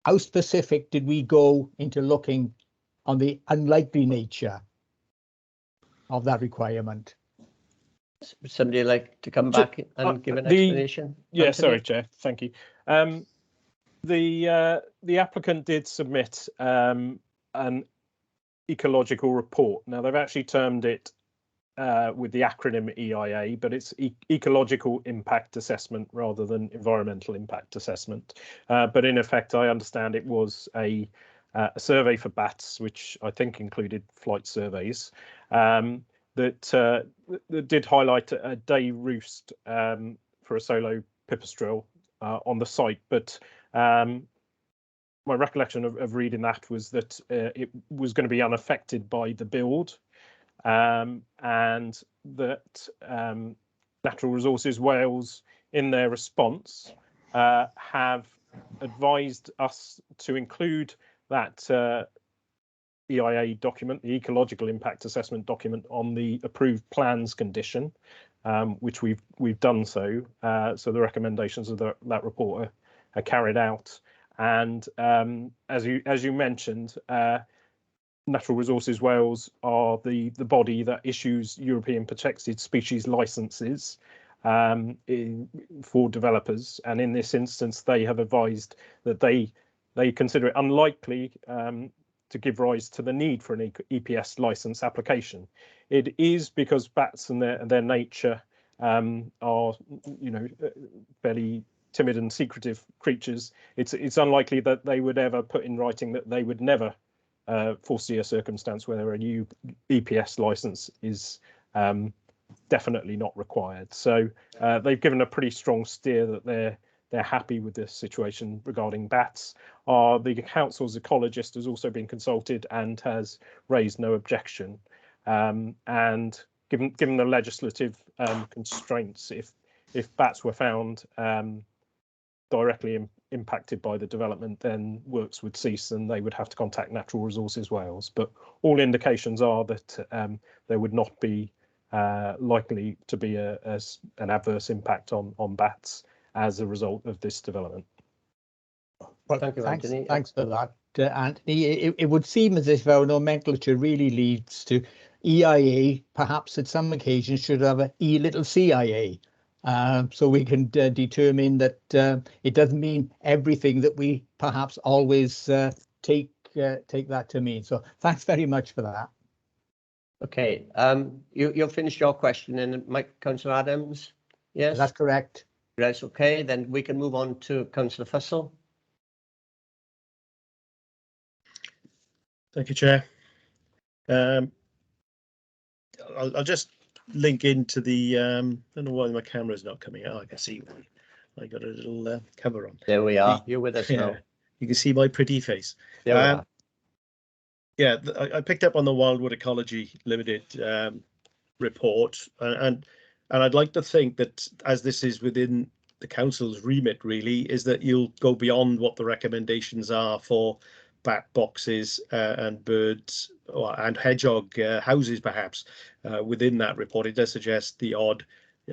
how specific did we go into looking on the unlikely nature of that requirement? Would somebody like to come back and give an explanation? Yeah, sorry, Chair. Thank you. The applicant did submit an ecological report. Now, they've actually termed it with the acronym EIA, but it's Ecological Impact Assessment rather than Environmental Impact Assessment. But in effect, I understand it was a survey for bats, which I think included flight surveys, that did highlight a day roost for a solo pipistrelle on the site. But my recollection of reading that was that it was going to be unaffected by the build, and that Natural Resources Wales, in their response, have advised us to include that EIA document, the Ecological Impact Assessment document, on the approved plans condition, which we've done so. So the recommendations of that report are carried out. And as you mentioned, Natural Resources Wales are the body that issues European protected species licenses for developers, and in this instance they have advised that they consider it unlikely to give rise to the need for an EPS license application. It is because bats and their nature are, fairly timid and secretive creatures. It's unlikely that they would ever put in writing that they would never foresee a circumstance where a new EPS license is definitely not required. So they've given a pretty strong steer that they're happy with this situation regarding bats. The council's ecologist has also been consulted and has raised no objection. And given the legislative constraints, if bats were found directly impacted by the development, then works would cease and they would have to contact Natural Resources Wales. But all indications are that there would not be likely to be an adverse impact on bats as a result of this development. Well, thank you, Anthony. Thanks for that, Anthony. It would seem as if our nomenclature really leads to EIA, perhaps at some occasions should have a little CIA. So we can determine that it doesn't mean everything that we perhaps always take that to mean. So thanks very much for that. Okay, you'll finish your question, and Mike, Councillor Adams. Yes, that's correct. Yes, okay, then we can move on to Councillor Fussell. Thank you, Chair. I'll just link into the I don't know why my camera's not coming out. I can see I got a little cover on. There we are. You're with us now. You can see my pretty face. There we are. Yeah, I picked up on the Wildwood Ecology Limited report, and I'd like to think that as this is within the council's remit, really, is that you'll go beyond what the recommendations are for bat boxes and birds and hedgehog houses, perhaps. Within that report, it does suggest the odd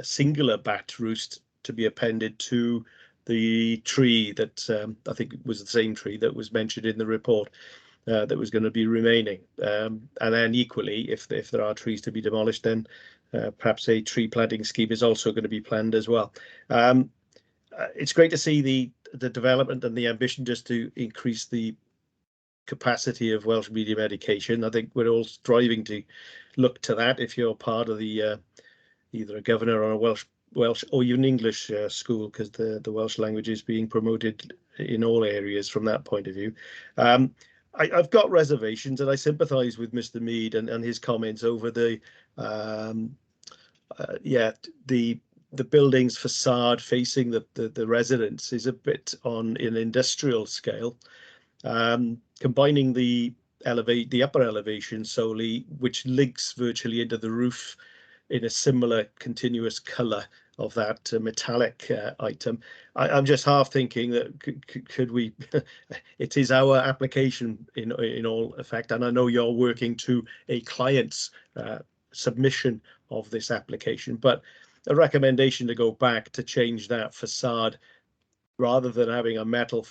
singular bat roost to be appended to the tree that I think was the same tree that was mentioned in the report that was going to be remaining. And then equally, if there are trees to be demolished, then perhaps a tree planting scheme is also going to be planned as well. It's great to see the development and the ambition just to increase the capacity of Welsh medium education. I think we're all striving to look to that. If you're part of the either a governor or a Welsh or even English school, because the Welsh language is being promoted in all areas from that point of view. I've got reservations, and I sympathise with Mr. Mead and his comments over the building's facade facing the residents is a bit on an industrial scale. Combining the upper elevation solely, which links virtually into the roof in a similar continuous colour of that metallic item. I'm just half thinking that could we it is our application in all effect, and I know you're working to a client's submission of this application, but a recommendation to go back to change that facade rather than having a metal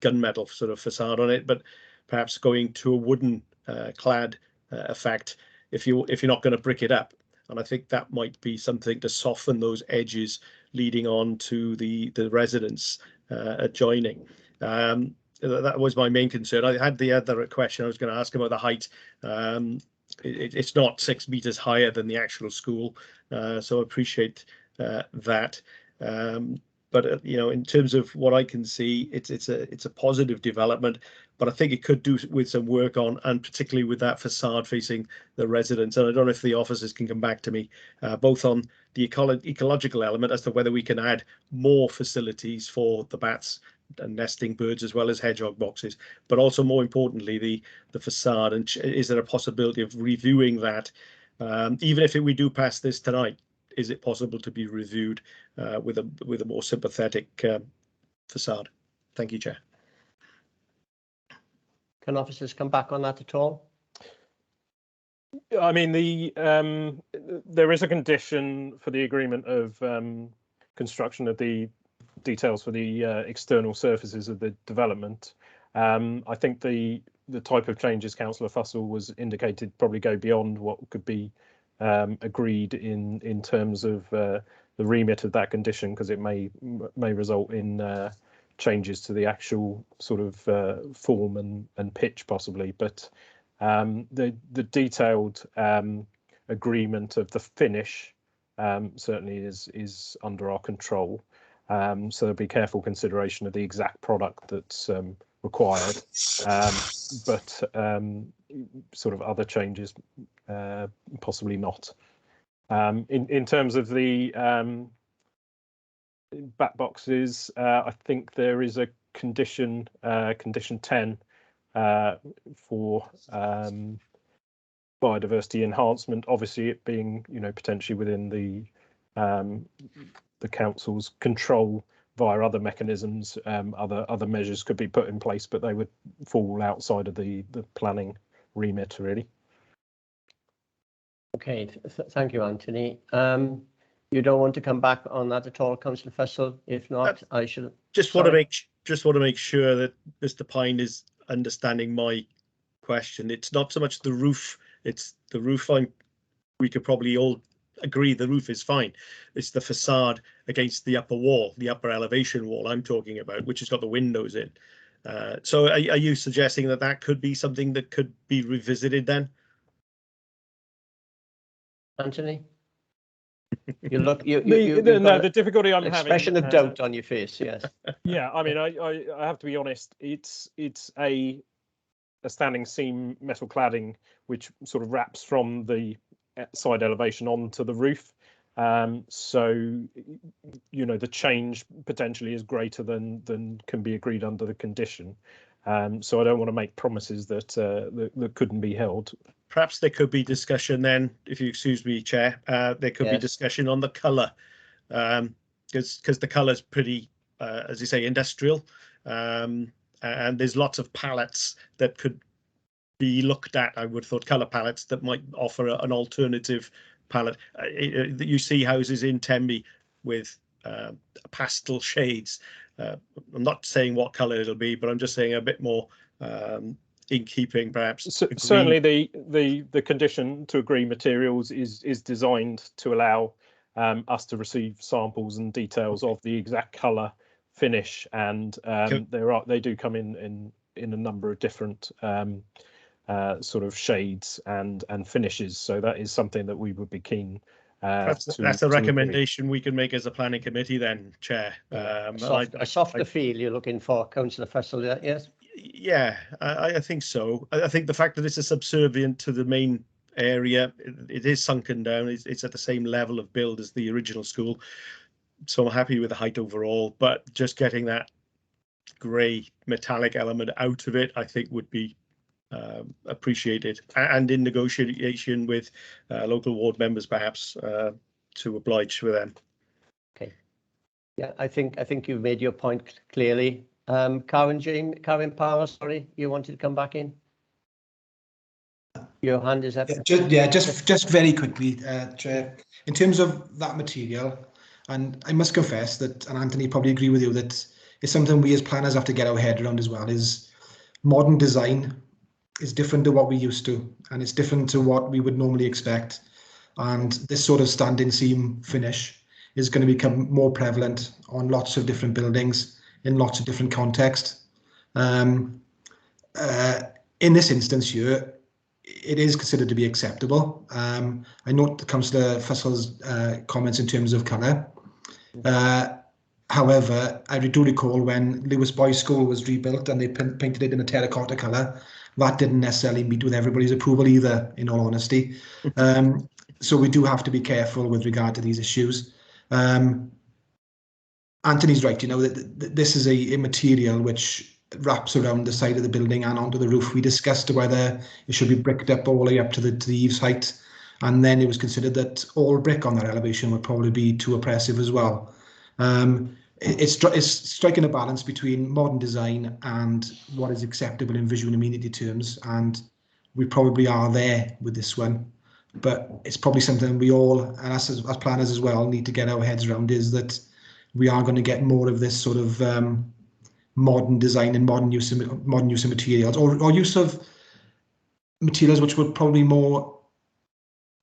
gunmetal sort of facade on it, but perhaps going to a wooden clad effect if you're not going to brick it up. And I think that might be something to soften those edges leading on to the residents adjoining. That was my main concern. I had the other question I was going to ask about the height. It's not 6 meters higher than the actual school, so I appreciate that. But in terms of what I can see, it's a positive development, but I think it could do with some work on, and particularly with that facade facing the residents. And I don't know if the officers can come back to me both on the ecological element as to whether we can add more facilities for the bats and nesting birds as well as hedgehog boxes, but also more importantly the facade, and is there a possibility of reviewing that, even if we do pass this tonight? Is it possible to be reviewed with a more sympathetic facade? Thank you, Chair. Can officers come back on that at all? I mean, there is a condition for the agreement of construction of the details for the external surfaces of the development. I think the type of changes Councillor Fussell was indicated probably go beyond what could be agreed in terms of the remit of that condition, because it may result in changes to the actual sort of form and pitch possibly. But the detailed agreement of the finish certainly is under our control. So there'll be careful consideration of the exact product that's required, but sort of other changes possibly not. In terms of the back boxes, I think there is a condition, condition 10, for biodiversity enhancement. Obviously, it being potentially within the council's control via other mechanisms, other measures could be put in place, but they would fall outside of the planning remit, really. Okay, thank you, Anthony. You don't want to come back on that at all, Councillor Fussell? If not, I shall. Just want to make sure that Mr. Pine is understanding my question. It's not so much the roof; it's the roof. We could probably all agree the roof is fine. It's the facade against the upper wall, the upper elevation wall I'm talking about, which has got the windows in. So are you suggesting that that could be something that could be revisited then? Anthony? You look. The difficulty I'm having. Expression of doubt on your face. Yes. Yeah, I mean, I have to be honest. It's a standing seam metal cladding which sort of wraps from the side elevation onto the roof. So the change potentially is greater than can be agreed under the condition. So I don't want to make promises that that couldn't be held. Perhaps there could be discussion then, if you excuse me, Chair. There could be discussion on the colour, because the colour is pretty, as you say, industrial, and there's lots of palettes that could be looked at. I would have thought colour palettes that might offer an alternative palette. You see houses in Tenby with pastel shades. I'm not saying what colour it'll be, but I'm just saying a bit more in keeping, perhaps. Certainly the condition to agree materials is designed to allow us to receive samples and details of the exact colour, finish, and they do come in a number of different sort of shades and finishes. So that is something that we would be keen. That's a recommendation we can make as a planning committee then, Chair. A softer feel you're looking for, Councillor Fussell, yes? Yeah, I think so. I think the fact that it's a subservient to the main area, it is sunken down, it's at the same level of build as the original school. So I'm happy with the height overall, but just getting that grey metallic element out of it, I think would be appreciated, and in negotiation with local ward members, perhaps, to oblige with them. Okay. Yeah, I think you've made your point clearly. Karen Power, sorry, you wanted to come back in? Your hand is up. Just very quickly, Chair. In terms of that material, and I must confess that, and Anthony probably agree with you, that it's something we as planners have to get our head around as well, is modern design is different to what we used to, and it's different to what we would normally expect. And this sort of standing seam finish is going to become more prevalent on lots of different buildings in lots of different contexts. In this instance here, it is considered to be acceptable. I note Councillor Fussell's comments in terms of colour. However, I do recall when Lewis Boys School was rebuilt and they painted it in a terracotta colour, that didn't necessarily meet with everybody's approval either, in all honesty. So we do have to be careful with regard to these issues. Anthony's right, that this is a material which wraps around the side of the building and onto the roof. We discussed whether it should be bricked up all the way up to the eaves height, and then it was considered that all brick on that elevation would probably be too oppressive as well. It's striking a balance between modern design and what is acceptable in visual amenity terms, and we probably are there with this one. But it's probably something we all, and us as planners as well, need to get our heads around, is that we are going to get more of this sort of modern design and modern use of materials, or use of materials which were probably more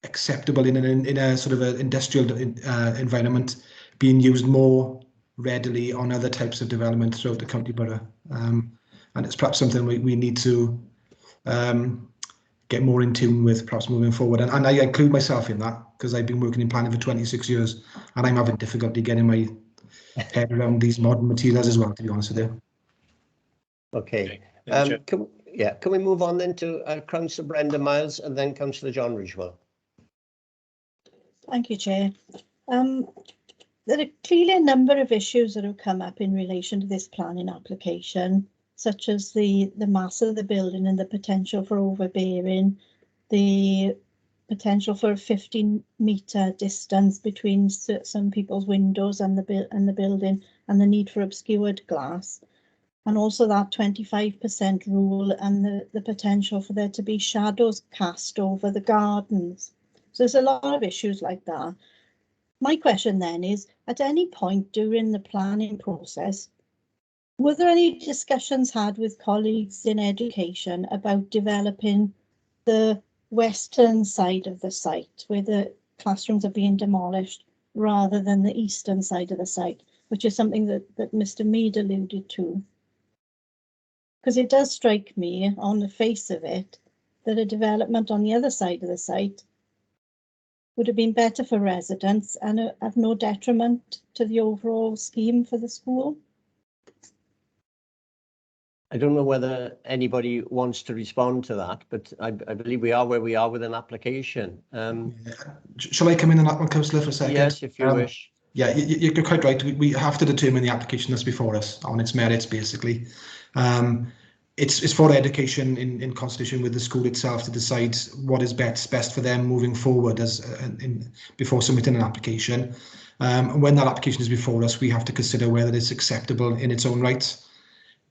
acceptable in a sort of an industrial environment, being used more readily on other types of development throughout the county borough. And it's perhaps something we need to get more in tune with, perhaps moving forward. And I include myself in that, because I've been working in planning for 26 years and I'm having difficulty getting my head around these modern materials as well, to be honest with you. Okay. Can we move on then to Councillor Brenda Miles and then Councillor John Ridgewell? Thank you, Chair. There are clearly a number of issues that have come up in relation to this planning application, such as the mass of the building and the potential for overbearing, the potential for a 15-metre distance between some people's windows and the building, and the need for obscured glass, and also that 25% rule and the potential for there to be shadows cast over the gardens. So there's a lot of issues like that. My question then is, at any point during the planning process, were there any discussions had with colleagues in education about developing the western side of the site, where the classrooms are being demolished, rather than the eastern side of the site, which is something that Mr. Mead alluded to? Because it does strike me, on the face of it, that a development on the other side of the site would have been better for residents and of no detriment to the overall scheme for the school. I don't know whether anybody wants to respond to that, but I believe we are where we are with an application. Shall I come in on that one, Councillor, for a second? Yes, if you wish. Yeah, you're quite right. We have to determine the application that's before us on its merits, basically. It's for education in consultation with the school itself to decide what is best for them moving forward before submitting an application. When that application is before us, we have to consider whether it's acceptable in its own right.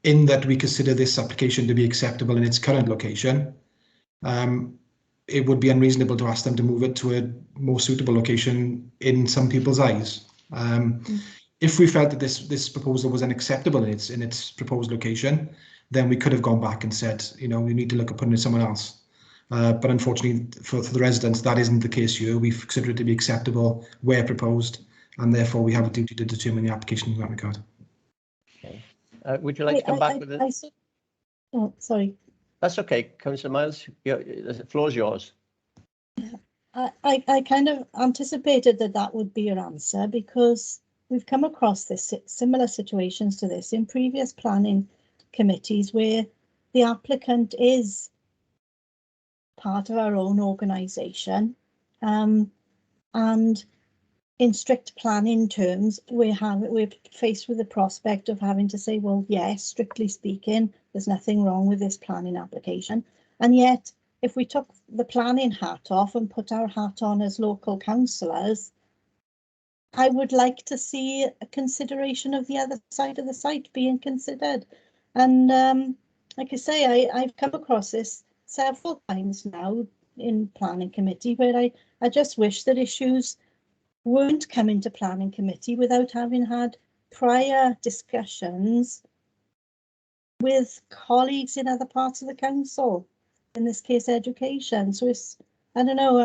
In that we consider this application to be acceptable in its current location, it would be unreasonable to ask them to move it to a more suitable location in some people's eyes. If we felt that this proposal was unacceptable in its proposed location, then we could have gone back and said, you know, we need to look at putting it somewhere else. But unfortunately for the residents, that isn't the case here. We consider it to be acceptable where proposed, and therefore we have a duty to determine the application in that regard. Okay. Would you like to come back with it? Oh, sorry. That's okay, Councillor Miles. The floor is yours. I kind of anticipated that would be your answer, because we've come across similar situations to this in previous planning committees where the applicant is part of our own organisation, and in strict planning terms, we're faced with the prospect of having to say, well, yes, strictly speaking, there's nothing wrong with this planning application. And yet, if we took the planning hat off and put our hat on as local councillors, I would like to see a consideration of the other side of the site being considered. And like I say, I've come across this several times now in planning committee, where I just wish that issues weren't coming to planning committee without having had prior discussions with colleagues in other parts of the council, in this case education. So it's, I don't know,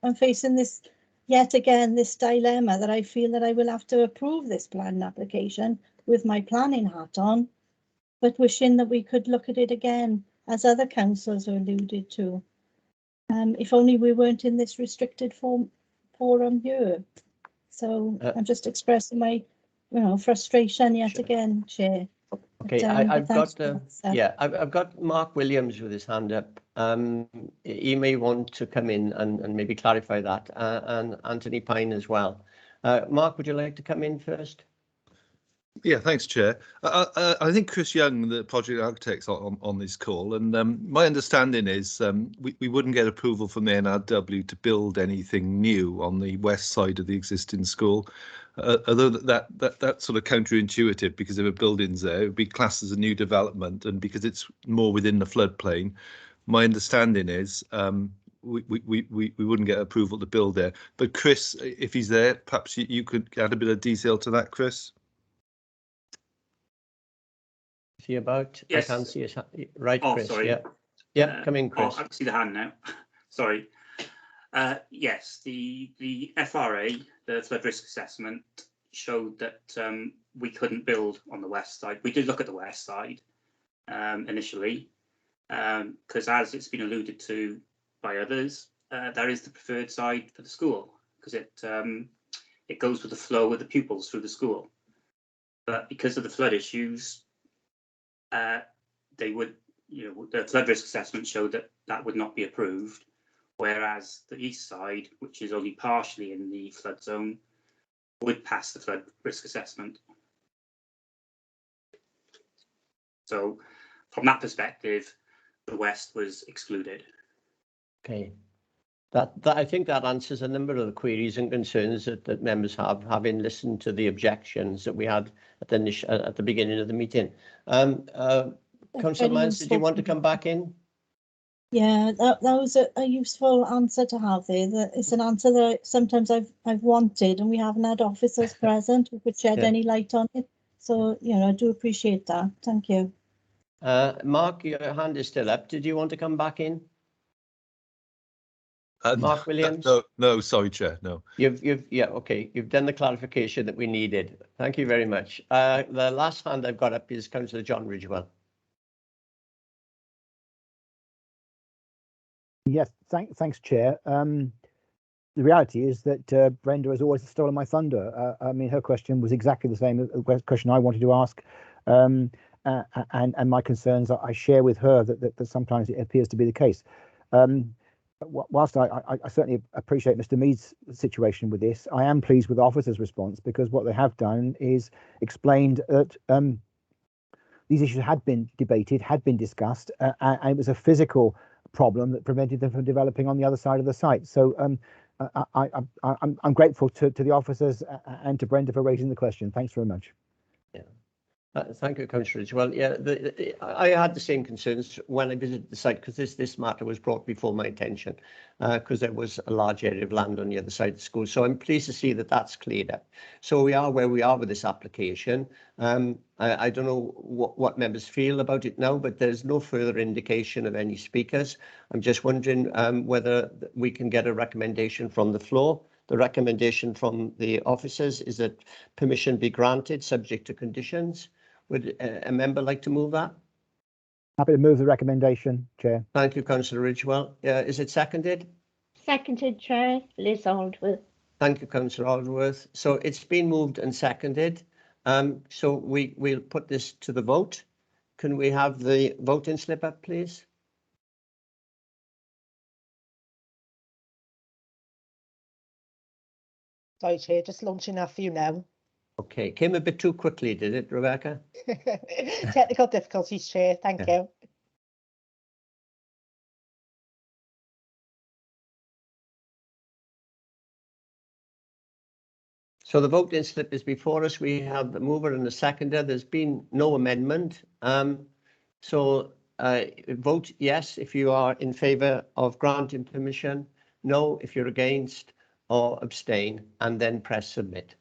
I'm facing this yet again, this dilemma that I feel that I will have to approve this planning application with my planning hat on, but wishing that we could look at it again, as other councils are alluded to. If only we weren't in this restricted forum here. So I'm just expressing my, frustration yet again, Chair. Okay, But, I've got Mark Williams with his hand up. He may want to come in and maybe clarify that, and Anthony Pine as well. Mark, would you like to come in first? Yeah, thanks, Chair. I think Chris Young, the project architect's on this call, and my understanding is we wouldn't get approval from the NRW to build anything new on the west side of the existing school. Although that's sort of counterintuitive, because if a building's there, it would be classed as a new development, and because it's more within the floodplain, my understanding is we wouldn't get approval to build there. But Chris, if he's there, perhaps you could add a bit of detail to that, Chris. Is he about? Yes. I can't see his right, Oh, Chris. sorry. Yeah, yeah. Come in, Chris. Oh, I can see the hand now. Sorry. Yes, the FRA, the flood risk assessment, showed that we couldn't build on the west side. We did look at the west side initially, because as it's been alluded to by others, that is the preferred side for the school, because it goes with the flow of the pupils through the school. But because of the flood issues, they would, the flood risk assessment showed that that would not be approved, whereas the east side, which is only partially in the flood zone, would pass the flood risk assessment. So from that perspective, the west was excluded. Okay. That I think that answers a number of the queries and concerns that members have, having listened to the objections that we had at the beginning of the meeting. Councillor Mines, did you want to come back in? Yeah, that was a useful answer to have there. That it's an answer that sometimes I've wanted, and we haven't had officers present who could shed any light on it. So I do appreciate that. Thank you. Mark, your hand is still up. Did you want to come back in? Mark Williams? No, sorry, Chair, no. Yeah, okay. You've done the clarification that we needed. Thank you very much. The last hand I've got up is Councillor John Ridgewell. Yes, thanks, Chair. The reality is that Brenda has always stolen my thunder. I mean, her question was exactly the same question I wanted to ask, and my concerns I share with her that sometimes it appears to be the case. Whilst I certainly appreciate Mr. Mead's situation with this, I am pleased with the officer's response, because what they have done is explained that these issues had been debated, had been discussed, and it was a physical problem that prevented them from developing on the other side of the site. So I'm grateful to the officers and to Brenda for raising the question. Thanks very much. Yeah. Thank you, Councillor Ridgewell. Yeah, I had the same concerns when I visited the site, because this matter was brought before my attention, because there was a large area of land on the other side of the school. So I'm pleased to see that that's cleared up. So we are where we are with this application. I don't know what members feel about it now, but there's no further indication of any speakers. I'm just wondering whether we can get a recommendation from the floor. The recommendation from the officers is that permission be granted subject to conditions. Would a member like to move that? Happy to move the recommendation, Chair. Thank you, Councillor Ridgewell. Is it seconded? Seconded, Chair. Liz Aldworth. Thank you, Councillor Aldworth. So it's been moved and seconded. So we'll put this to the vote. Can we have the voting slip up, please? Sorry, Chair, just launching that for you now. Okay, came a bit too quickly, did it, Rebecca? Technical difficulties, Chair. Thank you. So the voting slip is before us. We have the mover and the seconder. There's been no amendment. So vote yes if you are in favour of granting permission, no if you're against, or abstain, and then press submit.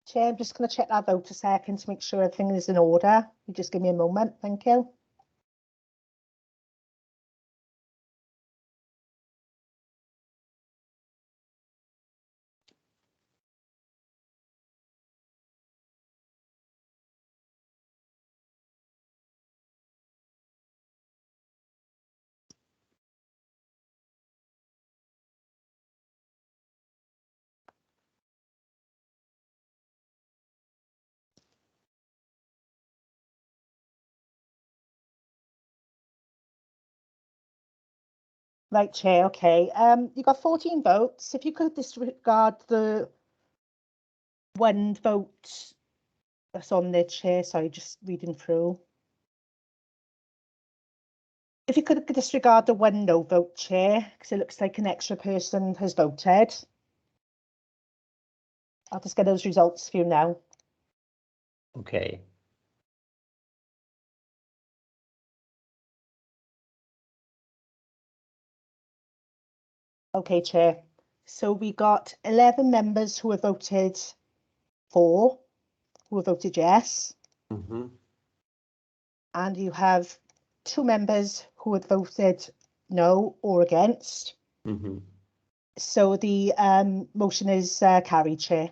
Chair, I'm just going to check that vote a second to make sure everything is in order. You just give me a moment. Thank you. Right, Chair, okay. You got 14 votes. If you could disregard the one vote that's on there, Chair. Sorry, just reading through. If you could disregard the 1 no vote, Chair, because it looks like an extra person has voted. I'll just get those results for you now. Okay. Okay, Chair. So we got 11 members who have voted for, who have voted yes. Mm-hmm. And you have 2 members who have voted no or against. Mm-hmm. So the motion is carried, Chair.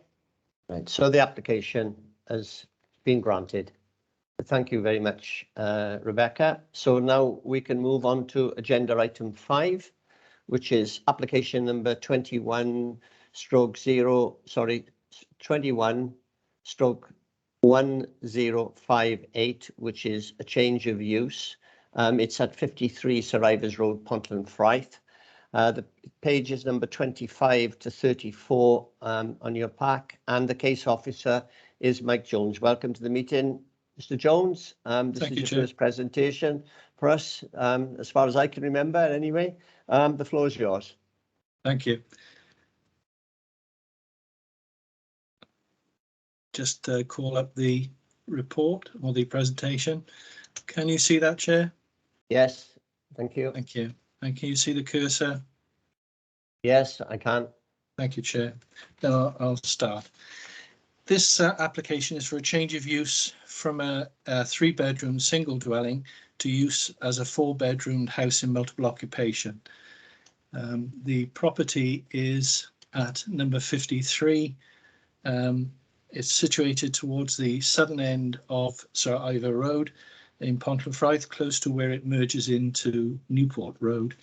Right, so the application has been granted. Thank you very much, Rebecca. So now we can move on to agenda item 5, which is application number 21/1058, which is a change of use. It's at 53 Sir Ivers Road, Pontland Fryth. The page is number 25 to 34 on your pack, and the case officer is Mike Jones. Welcome to the meeting, Mr. Jones. This is your first presentation for us, as far as I can remember anyway. The floor is yours. Thank you. Just call up the report or the presentation. Can you see that, Chair? Yes, thank you. Thank you. And can you see the cursor? Yes, I can. Thank you, Chair. Then I'll start. This application is for a change of use from a 3-bedroom single dwelling to use as a 4-bedroomed house in multiple occupation. The property is at number 53. It's situated towards the southern end of Sir Ivor Road in Pontland Fryth, close to where it merges into Newport Road.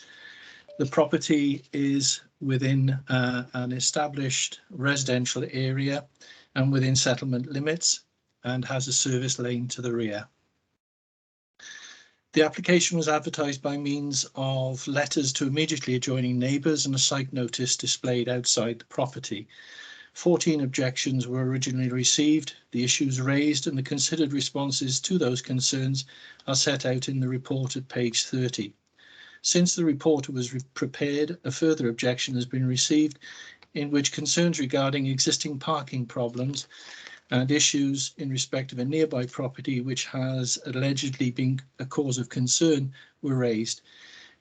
The property is within an established residential area and within settlement limits, and has a service lane to the rear. The application was advertised by means of letters to immediately adjoining neighbours and a site notice displayed outside the property. 14 objections were originally received, the issues raised and the considered responses to those concerns are set out in the report at page 30. Since the report was prepared, a further objection has been received in which concerns regarding existing parking problems and issues in respect of a nearby property which has allegedly been a cause of concern were raised.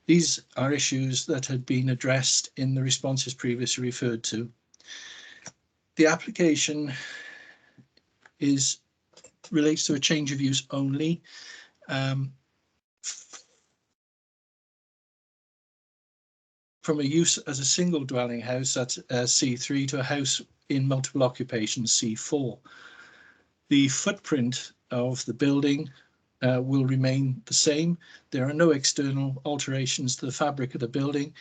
These are issues that had been addressed in the responses previously referred to. The application relates to a change of use only. From a use as a single dwelling house, that's C3, to a house in multiple occupation, C4. The footprint of the building will remain the same. There are no external alterations to the fabric of the building,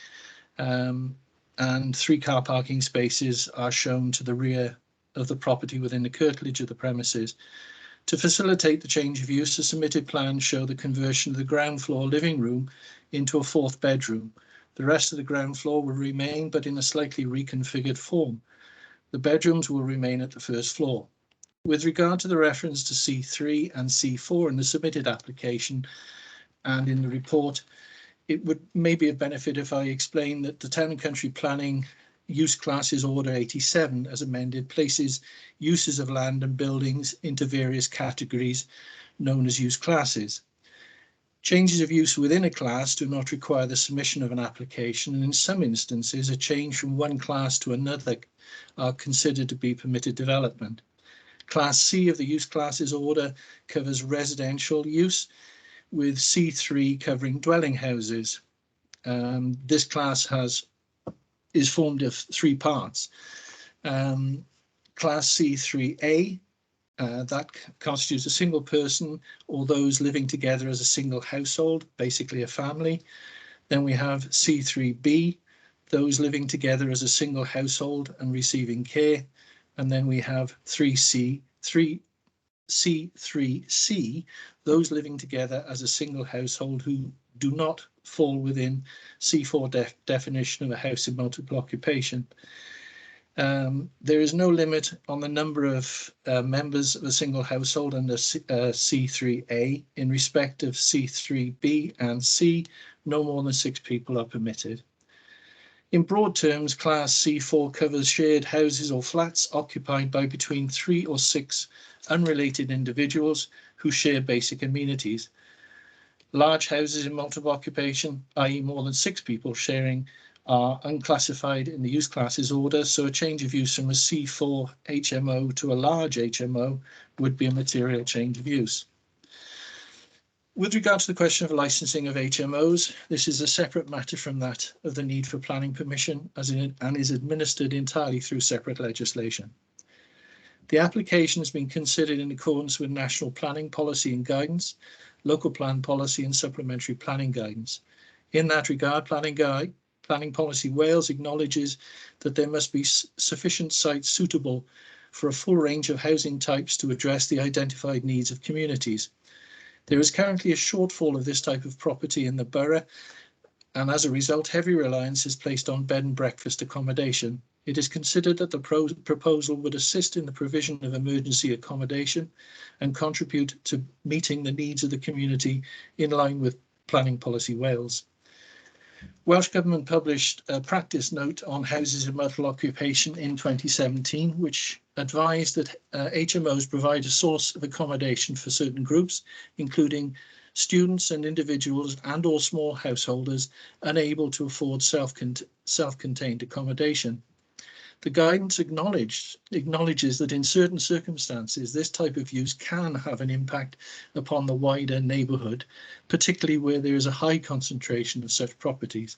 and 3 car parking spaces are shown to the rear of the property within the curtilage of the premises. To facilitate the change of use, the submitted plans show the conversion of the ground floor living room into a 4th bedroom. The rest of the ground floor will remain, but in a slightly reconfigured form. The bedrooms will remain at the 1st floor. With regard to the reference to C3 and C4 in the submitted application and in the report, it would maybe a benefit if I explain that the Town and Country Planning Use Classes Order 87, as amended, places uses of land and buildings into various categories known as use classes. Changes of use within a class do not require the submission of an application, and in some instances, a change from one class to another are considered to be permitted development. Class C of the Use Classes Order covers residential use, with C3 covering dwelling houses. This class is formed of 3 parts. Class C3A, that constitutes a single person or those living together as a single household, basically a family. Then we have C3B, those living together as a single household and receiving care. And then we have C3C, those living together as a single household who do not fall within C4 definition of a house in multiple occupation. There is no limit on the number of members of a single household under C3A. In respect of C3B and C, no more than 6 people are permitted. In broad terms, Class C4 covers shared houses or flats occupied by between 3 or 6 unrelated individuals who share basic amenities. Large houses in multiple occupation, i.e. more than 6 people sharing, are unclassified in the use classes order, so a change of use from a C4 HMO to a large HMO would be a material change of use. With regard to the question of licensing of HMOs, this is a separate matter from that of the need for planning permission and is administered entirely through separate legislation. The application has been considered in accordance with national planning policy and guidance, local plan policy and supplementary planning guidance. In that regard, Planning Policy Wales acknowledges that there must be sufficient sites suitable for a full range of housing types to address the identified needs of communities. There is currently a shortfall of this type of property in the borough, and as a result, heavy reliance is placed on bed and breakfast accommodation. It is considered that the proposal would assist in the provision of emergency accommodation and contribute to meeting the needs of the community in line with Planning Policy Wales. Welsh Government published a practice note on houses of multiple occupation in 2017, which advised that HMOs provide a source of accommodation for certain groups, including students and individuals and or small householders unable to afford self-contained accommodation. The guidance acknowledges that in certain circumstances, this type of use can have an impact upon the wider neighbourhood, particularly where there is a high concentration of such properties.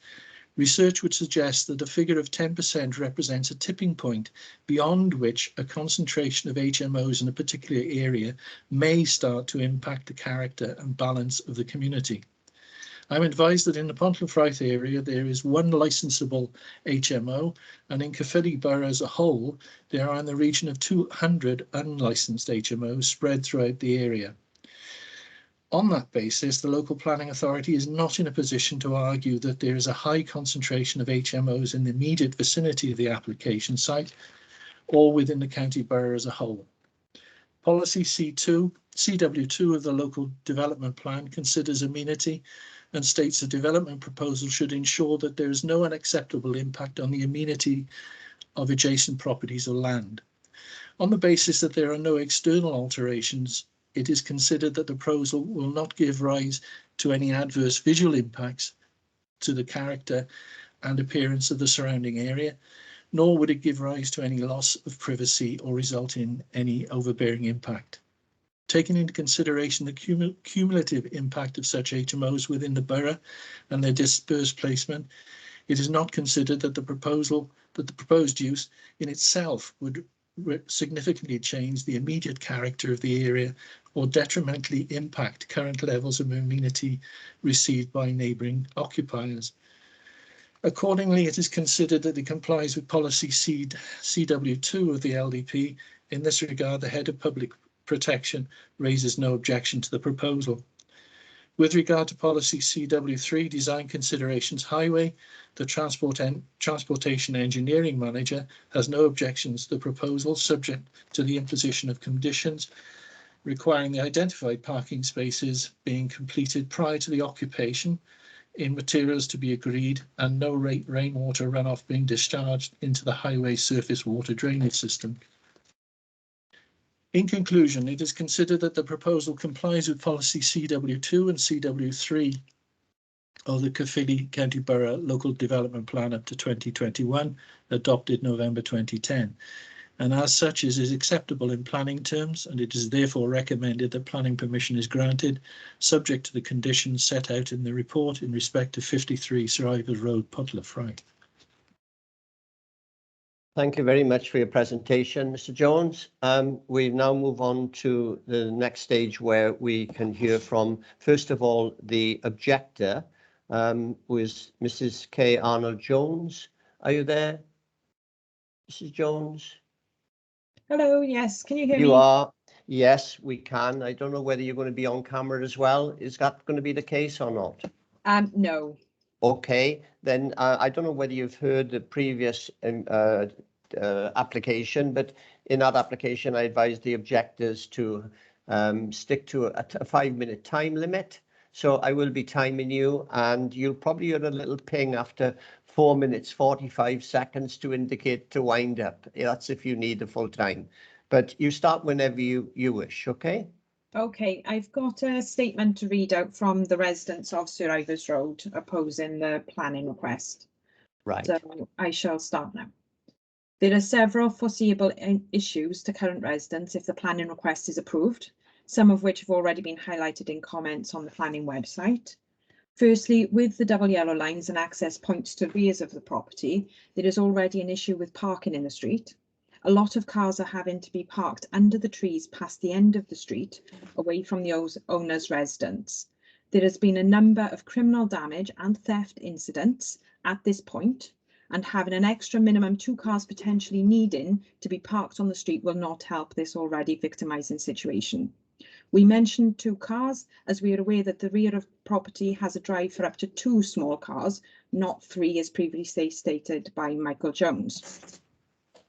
Research would suggest that a figure of 10% represents a tipping point beyond which a concentration of HMOs in a particular area may start to impact the character and balance of the community. I'm advised that in the Pontefraith area there is 1 licensable HMO, and in Caerphilly Borough as a whole there are in the region of 200 unlicensed HMOs spread throughout the area. On that basis, the local planning authority is not in a position to argue that there is a high concentration of HMOs in the immediate vicinity of the application site or within the county borough as a whole. Policy CW2 of the local development plan considers amenity and states a development proposal should ensure that there is no unacceptable impact on the amenity of adjacent properties or land. On the basis that there are no external alterations, it is considered that the proposal will not give rise to any adverse visual impacts to the character and appearance of the surrounding area, nor would it give rise to any loss of privacy or result in any overbearing impact. Taking into consideration the cumulative impact of such HMOs within the borough and their dispersed placement, it is not considered that the proposed use in itself would significantly change the immediate character of the area or detrimentally impact current levels of amenity received by neighbouring occupiers. Accordingly, it is considered that it complies with policy CW2 of the LDP. In this regard, the Head of Public Protection raises no objection to the proposal. With regard to policy CW3, design considerations highway, the transportation engineering manager has no objections to the proposal, subject to the imposition of conditions requiring the identified parking spaces being completed prior to the occupation in materials to be agreed and no rainwater runoff being discharged into the highway surface water drainage system. In conclusion, it is considered that the proposal complies with policy CW2 and CW3 of the Caerphilly County Borough Local Development Plan up to 2021, adopted November 2010. And as such is acceptable in planning terms, and it is therefore recommended that planning permission is granted, subject to the conditions set out in the report in respect of 53 Sir Ivor Road, Pontefraith. Thank you very much for your presentation, Mr. Jones. We now move on to the next stage where we can hear from, first of all, the objector, who is Mrs. K. Arnold Jones. Are you there, Mrs. Jones? Hello, yes, can you hear me? You are. Yes, we can. I don't know whether you're going to be on camera as well. Is that going to be the case or not? No. Okay, then I don't know whether you've heard the previous application, but in that application, I advise the objectors to stick to a 5-minute time limit. So I will be timing you, and you'll probably hear a little ping after 4 minutes, 45 seconds to indicate to wind up. That's if you need the full time. But you start whenever you wish, okay? Okay, I've got a statement to read out from the residents of Sir Ivers Road opposing the planning request. Right. So I shall start now. There are several foreseeable issues to current residents if the planning request is approved, some of which have already been highlighted in comments on the planning website. Firstly, with the double yellow lines and access points to rears of the property, there is already an issue with parking in the street. A lot of cars are having to be parked under the trees past the end of the street, away from the owner's residence. There has been a number of criminal damage and theft incidents at this point, and having an extra minimum 2 cars potentially needing to be parked on the street will not help this already victimising situation. We mentioned 2 cars as we are aware that the rear of property has a drive for up to 2 small cars, not 3 as previously stated by Michael Jones.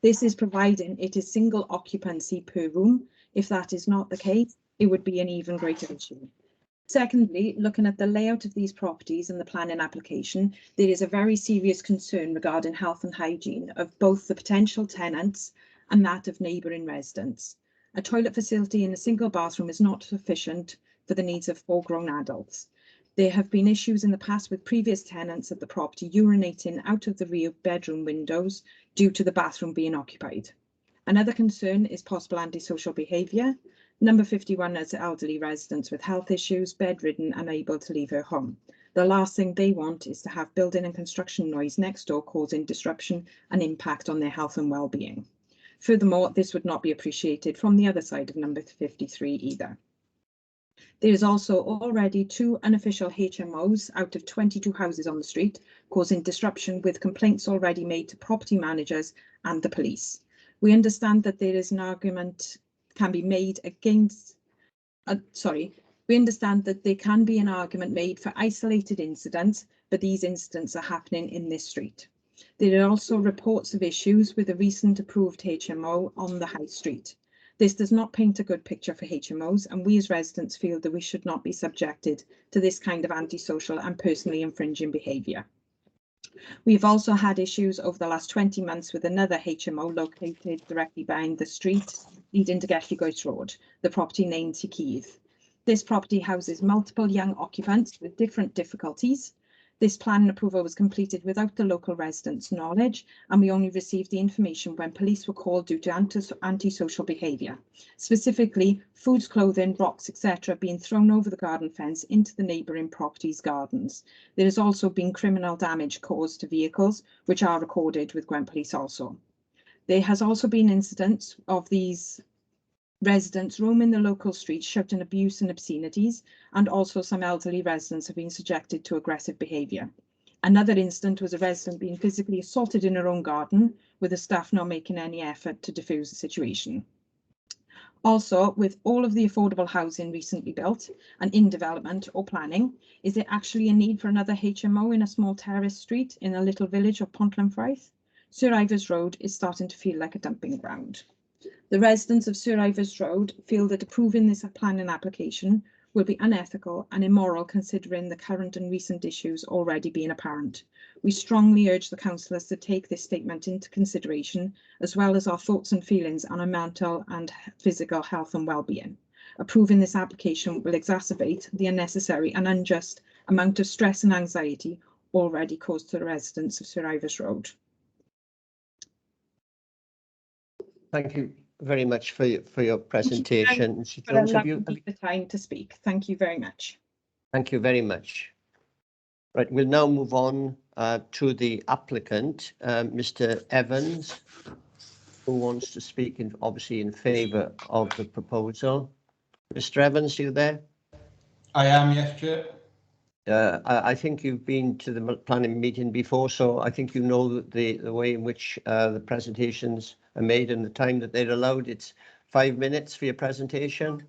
This is providing it is single occupancy per room. If that is not the case, it would be an even greater issue. Secondly, looking at the layout of these properties and the planning application, there is a very serious concern regarding health and hygiene of both the potential tenants and that of neighbouring residents. A toilet facility in a single bathroom is not sufficient for the needs of 4 grown adults. There have been issues in the past with previous tenants at the property urinating out of the rear bedroom windows due to the bathroom being occupied. Another concern is possible antisocial behaviour. Number 51 is elderly residents with health issues, bedridden, unable to leave her home. The last thing they want is to have building and construction noise next door causing disruption and impact on their health and well-being. Furthermore, this would not be appreciated from the other side of number 53 either. There is also already 2 unofficial HMOs out of 22 houses on the street, causing disruption with complaints already made to property managers and the police. We understand that there is an argument can be made against, we understand that there can be an argument made for isolated incidents, but these incidents are happening in this street. There are also reports of issues with a recent approved HMO on the high street. This does not paint a good picture for HMOs, and we as residents feel that we should not be subjected to this kind of antisocial and personally infringing behaviour. We've also had issues over the last 20 months with another HMO located directly behind the street leading to Gelligoes Road, the property named Keith. This property houses multiple young occupants with different difficulties. This plan approval was completed without the local residents' knowledge, and we only received the information when police were called due to antisocial behaviour. Specifically, foods, clothing, rocks, etc. being thrown over the garden fence into the neighbouring properties' gardens. There has also been criminal damage caused to vehicles, which are recorded with Gwent Police also. There has also been incidents of these residents roaming the local streets shouting abuse and obscenities, and also some elderly residents have been subjected to aggressive behaviour. Another incident was a resident being physically assaulted in her own garden, with the staff not making any effort to defuse the situation. Also, with all of the affordable housing recently built and in development or planning, is there actually a need for another HMO in a small terrace street in a little village of Pontlanfraith? Sir Ivers Road is starting to feel like a dumping ground. The residents of Sir Ivers Road feel that approving this planning application will be unethical and immoral considering the current and recent issues already being apparent. We strongly urge the councillors to take this statement into consideration, as well as our thoughts and feelings on our mental and physical health and well-being. Approving this application will exacerbate the unnecessary and unjust amount of stress and anxiety already caused to the residents of Sir Ivers Road. Thank you very much for your presentation. Mr. Jones, have you the time to speak? Thank you very much. Thank you very much. Right, we'll now move on to the applicant, Mr. Evans, who wants to speak obviously in favour of the proposal. Mr. Evans, are you there? I am, yes, Chair. I think you've been to the planning meeting before, so I think you know the way in which the presentations are made and the time that they're allowed. It's 5 minutes for your presentation.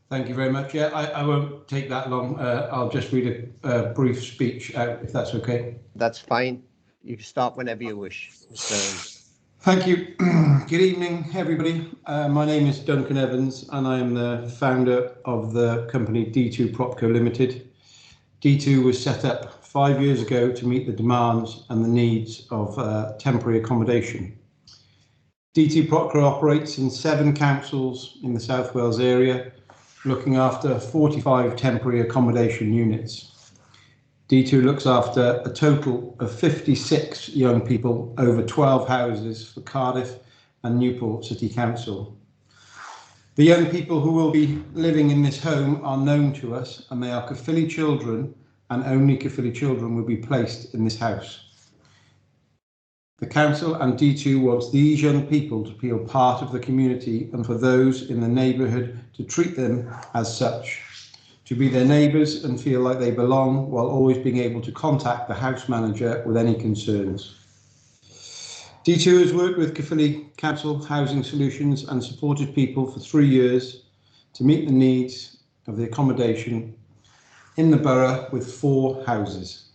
Thank you very much. Yeah, I won't take that long. I'll just read a brief speech out, if that's okay. That's fine. You can start whenever you wish, Mr. Evans. Thank you. Good evening, everybody. My name is Duncan Evans, and I am the founder of the company D2 Propco Limited. D2 was set up 5 years ago to meet the demands and the needs of temporary accommodation. D2 Propco operates in 7 councils in the South Wales area, looking after 45 temporary accommodation units. D2 looks after a total of 56 young people over 12 houses for Cardiff and Newport City Council. The young people who will be living in this home are known to us, and they are Caerphilly children, and only Caerphilly children will be placed in this house. The council and D2 wants these young people to feel part of the community, and for those in the neighbourhood to treat them as such, to be their neighbours and feel like they belong, while always being able to contact the house manager with any concerns. D2 has worked with Caerphilly Council Housing Solutions and supported people for 3 years to meet the needs of the accommodation in the borough with 4 houses.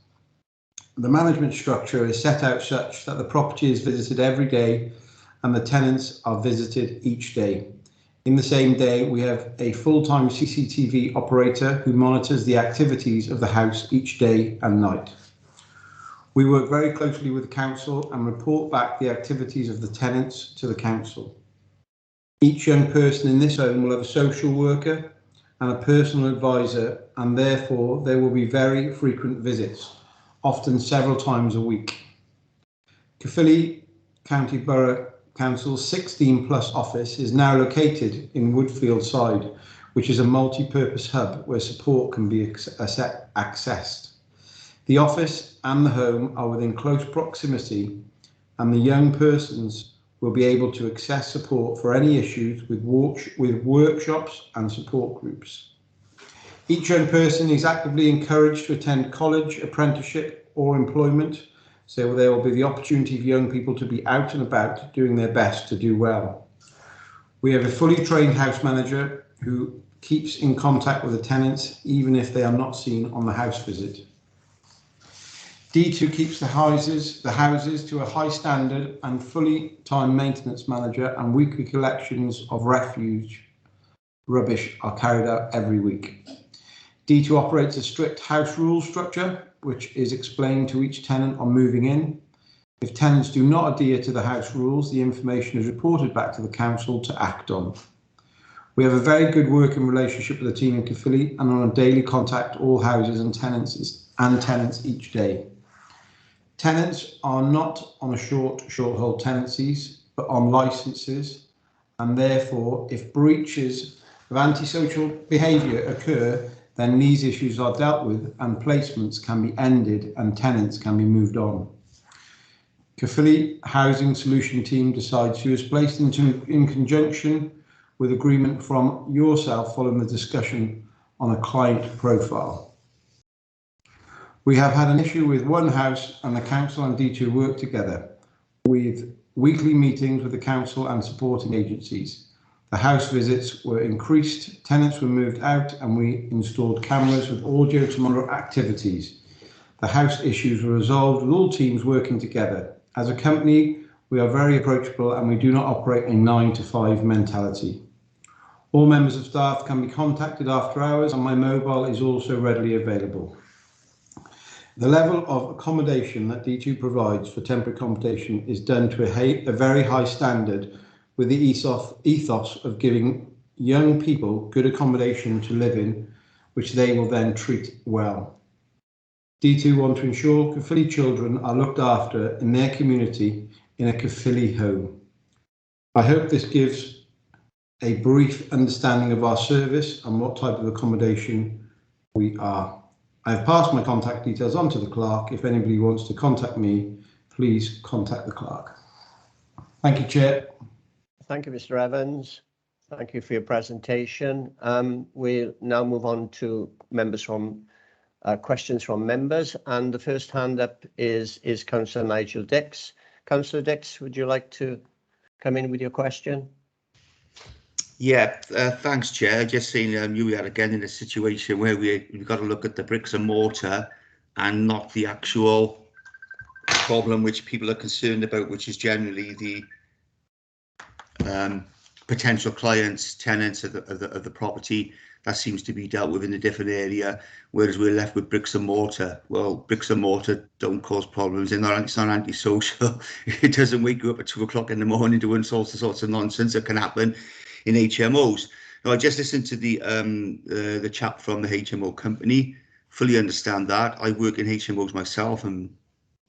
The management structure is set out such that the property is visited every day and the tenants are visited each day. In the same day, we have a full-time CCTV operator who monitors the activities of the house each day and night. We work very closely with the council and report back the activities of the tenants to the council. Each young person in this home will have a social worker and a personal advisor, and therefore there will be very frequent visits, often several times a week. Caerphilly County Borough Council's 16 plus office is now located in Woodfield Side, which is a multi-purpose hub where support can be accessed. The office and the home are within close proximity, and the young persons will be able to access support for any issues with workshops and support groups. Each young person is actively encouraged to attend college, apprenticeship or employment, so there will be the opportunity for young people to be out and about doing their best to do well. We have a fully trained house manager who keeps in contact with the tenants even if they are not seen on the house visit. D2 keeps the houses to a high standard, and fully time maintenance manager and weekly collections of refuse rubbish are carried out every week. D2 operates a strict house rule structure, which is explained to each tenant on moving in. If tenants do not adhere to the house rules, the information is reported back to the council to act on. We have a very good working relationship with the team in Caerphilly and on a daily contact all houses and tenants each day. Tenants are not on a short hold tenancies, but on licences, and therefore if breaches of antisocial behaviour occur, then these issues are dealt with and placements can be ended and tenants can be moved on. Caerphilly Housing Solution Team decides who is placed in conjunction with agreement from yourself following the discussion on a client profile. We have had an issue with one house, and the council and D2 work together with weekly meetings with the council and supporting agencies. The house visits were increased, tenants were moved out, and we installed cameras with audio to monitor activities. The house issues were resolved with all teams working together. As a company, we are very approachable and we do not operate a 9 to 5 mentality. All members of staff can be contacted after hours, and my mobile is also readily available. The level of accommodation that D2 provides for temporary accommodation is done to a very high standard, with the ethos of giving young people good accommodation to live in, which they will then treat well. D2 want to ensure Caerphilly children are looked after in their community in a Caerphilly home. I hope this gives a brief understanding of our service and what type of accommodation we are. I have passed my contact details on to the clerk. If anybody wants to contact me, please contact the clerk. Thank you, Chair. Thank you, Mr. Evans. Thank you for your presentation. We'll now move on to members from questions from members, and the first hand up is Councillor Nigel Dix. Councillor Dix, would you like to come in with your question? Yeah, thanks, Chair. Just saying, we are again in a situation where we've got to look at the bricks and mortar and not the actual problem which people are concerned about, which is generally potential clients, tenants of the property. That seems to be dealt with in a different area, whereas we're left with bricks and mortar. Well, bricks and mortar don't cause problems. It's not antisocial. It doesn't wake you up at 2 o'clock in the morning doing all sorts of nonsense that can happen in HMOs. Now, I just listened to the chap from the HMO company. Fully understand that. I work in HMOs myself and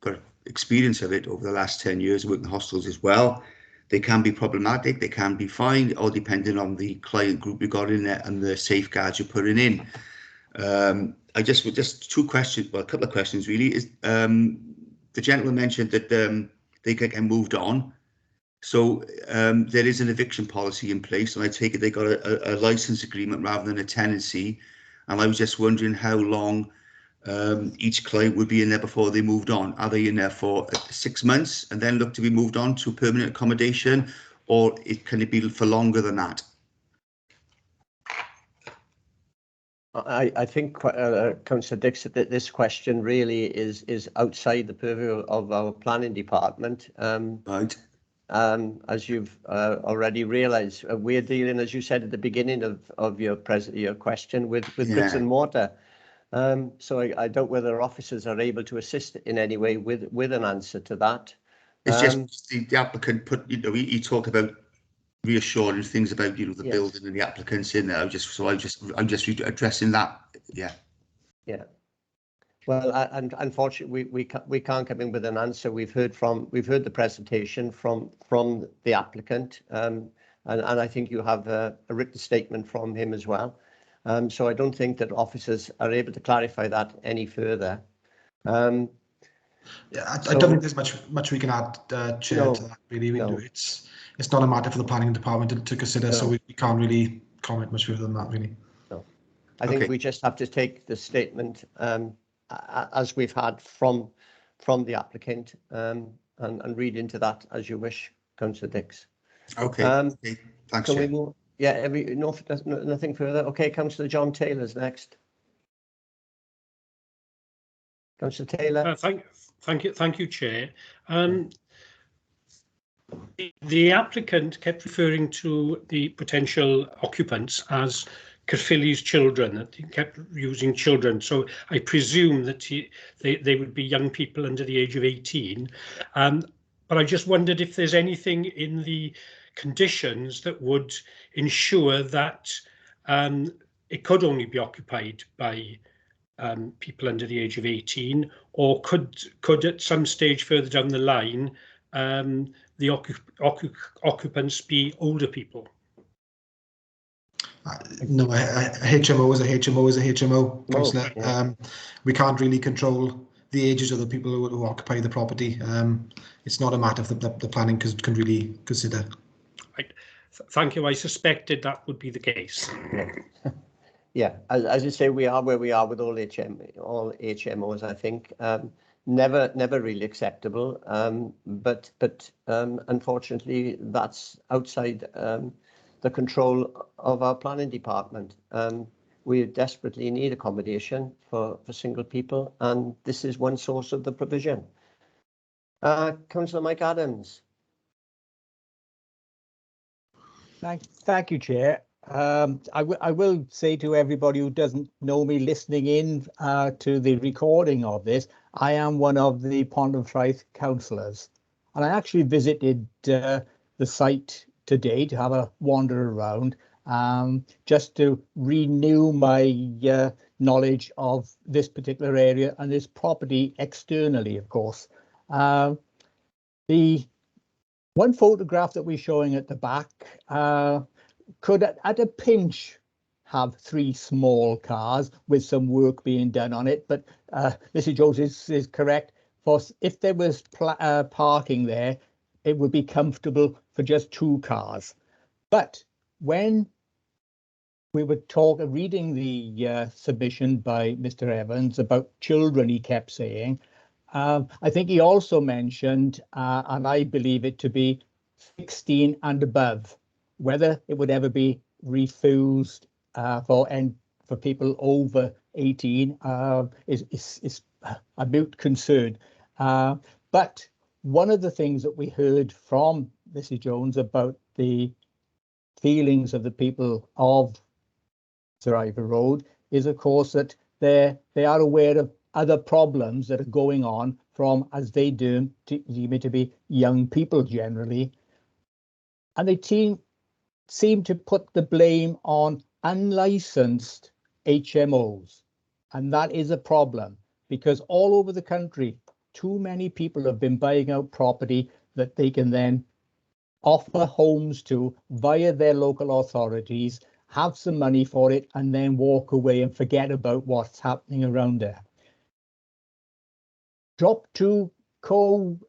got experience of it over the last 10 years. I work in hostels as well. They can be problematic, they can be fine, all depending on the client group you got in there and the safeguards you're putting in. I just two questions, well, a couple of questions really. Is the gentleman mentioned that they can get moved on. So there is an eviction policy in place, and I take it they got a license agreement rather than a tenancy. And I was just wondering how long each client would be in there before they moved on. Are they in there for 6 months and then look to be moved on to permanent accommodation, or can it be for longer than that? I think, Councillor Dixon, that this question really is outside the purview of our planning department. Right. As you've already realised, we're dealing, as you said at the beginning of your question, with bricks and mortar. So I doubt whether officers are able to assist in any way with an answer to that. It's just the applicant put, he talked about reassuring things about, the Yes. building and the applicants in there. I'm just addressing that. Yeah. Yeah. Well, and unfortunately, we can't come in with an answer. We've heard the presentation from the applicant, and I think you have a written statement from him as well. So I don't think that officers are able to clarify that any further. Yeah, I don't think there's much we can add, Chair, to that. Really, it's not a matter for the planning department to consider, so we can't really comment much further than that, really. No, I think we just have to take the statement as we've had from the applicant and read into that as you wish, Councillor Dix. Okay. Thanks, can Chair. we move? Yeah, nothing further. Okay, Councillor John Taylor's next. Councillor Taylor. Thank you, Chair. The applicant kept referring to the potential occupants as Caerphilly's children, that he kept using children. So I presume that they would be young people under the age of 18. But I just wondered if there's anything in the conditions that would ensure that it could only be occupied by people under the age of 18, or could at some stage further down the line the occupants be older people? No, a HMO is a HMO is a HMO, Councillor. Yeah. We can't really control the ages of the people who occupy the property. It's not a matter the planning can really consider. Right. Thank you. I suspected that would be the case. Yeah, as you say, we are where we are with all HMOs. I think never really acceptable. But unfortunately, that's outside the control of our planning department. We desperately need accommodation for single people, and this is one source of the provision. Councillor Mike Adams. Thank you, Chair. I will say to everybody who doesn't know me listening in to the recording of this, I am one of the Pontefraith councillors, and I actually visited the site today to have a wander around, just to renew my knowledge of this particular area and this property externally, of course. The one photograph that we're showing at the back could at a pinch have 3 small cars with some work being done on it, but Mr. Jones is correct. If there was parking there, it would be comfortable for just 2 cars. But when we were reading the submission by Mr. Evans about children, he kept saying, I think he also mentioned, and I believe it to be 16 and above. Whether it would ever be refused for people over 18 is a moot concern. But one of the things that we heard from Mrs. Jones about the feelings of the people of Sir Ivor Road is, of course, that they are aware of other problems that are going on from, as they deem it to be, young people generally. And they seem to put the blame on unlicensed HMOs. And that is a problem, because all over the country, too many people have been buying out property that they can then offer homes to via their local authorities, have some money for it, and then walk away and forget about what's happening around there. Drop 2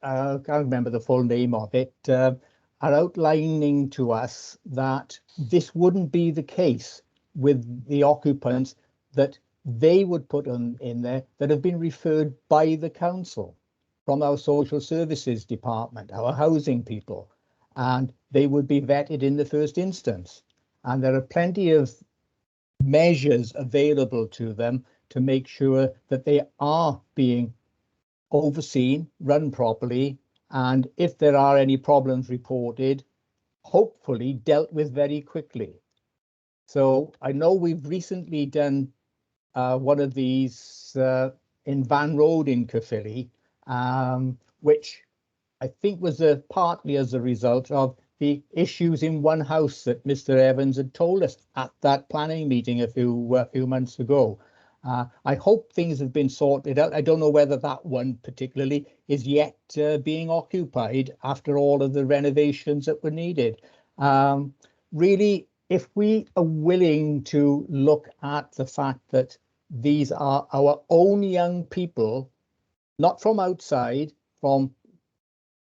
I can't remember the full name of it, are outlining to us that this wouldn't be the case with the occupants that they would put in there that have been referred by the council from our social services department, our housing people, and they would be vetted in the first instance. And there are plenty of measures available to them to make sure that they are being overseen, run properly, and if there are any problems reported, hopefully dealt with very quickly. So I know we've recently done one of these in Van Road in Caerphilly, which I think was partly as a result of the issues in one house that Mr. Evans had told us at that planning meeting a few months ago. I hope things have been sorted out. I don't know whether that one particularly is yet being occupied after all of the renovations that were needed. Really, if we are willing to look at the fact that these are our own young people, not from outside, from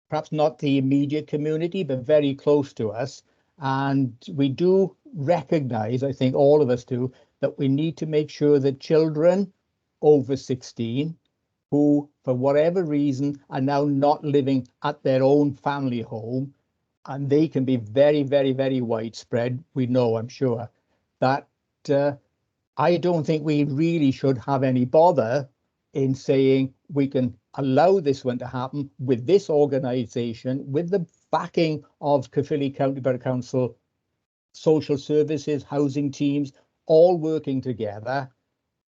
perhaps not the immediate community, but very close to us. And we do recognize, I think all of us do, that we need to make sure that children over 16 who, for whatever reason, are now not living at their own family home, and they can be very, very, very widespread, we know, I'm sure, that I don't think we really should have any bother in saying we can allow this one to happen with this organisation, with the backing of Caerphilly County Borough Council, social services, housing teams, all working together.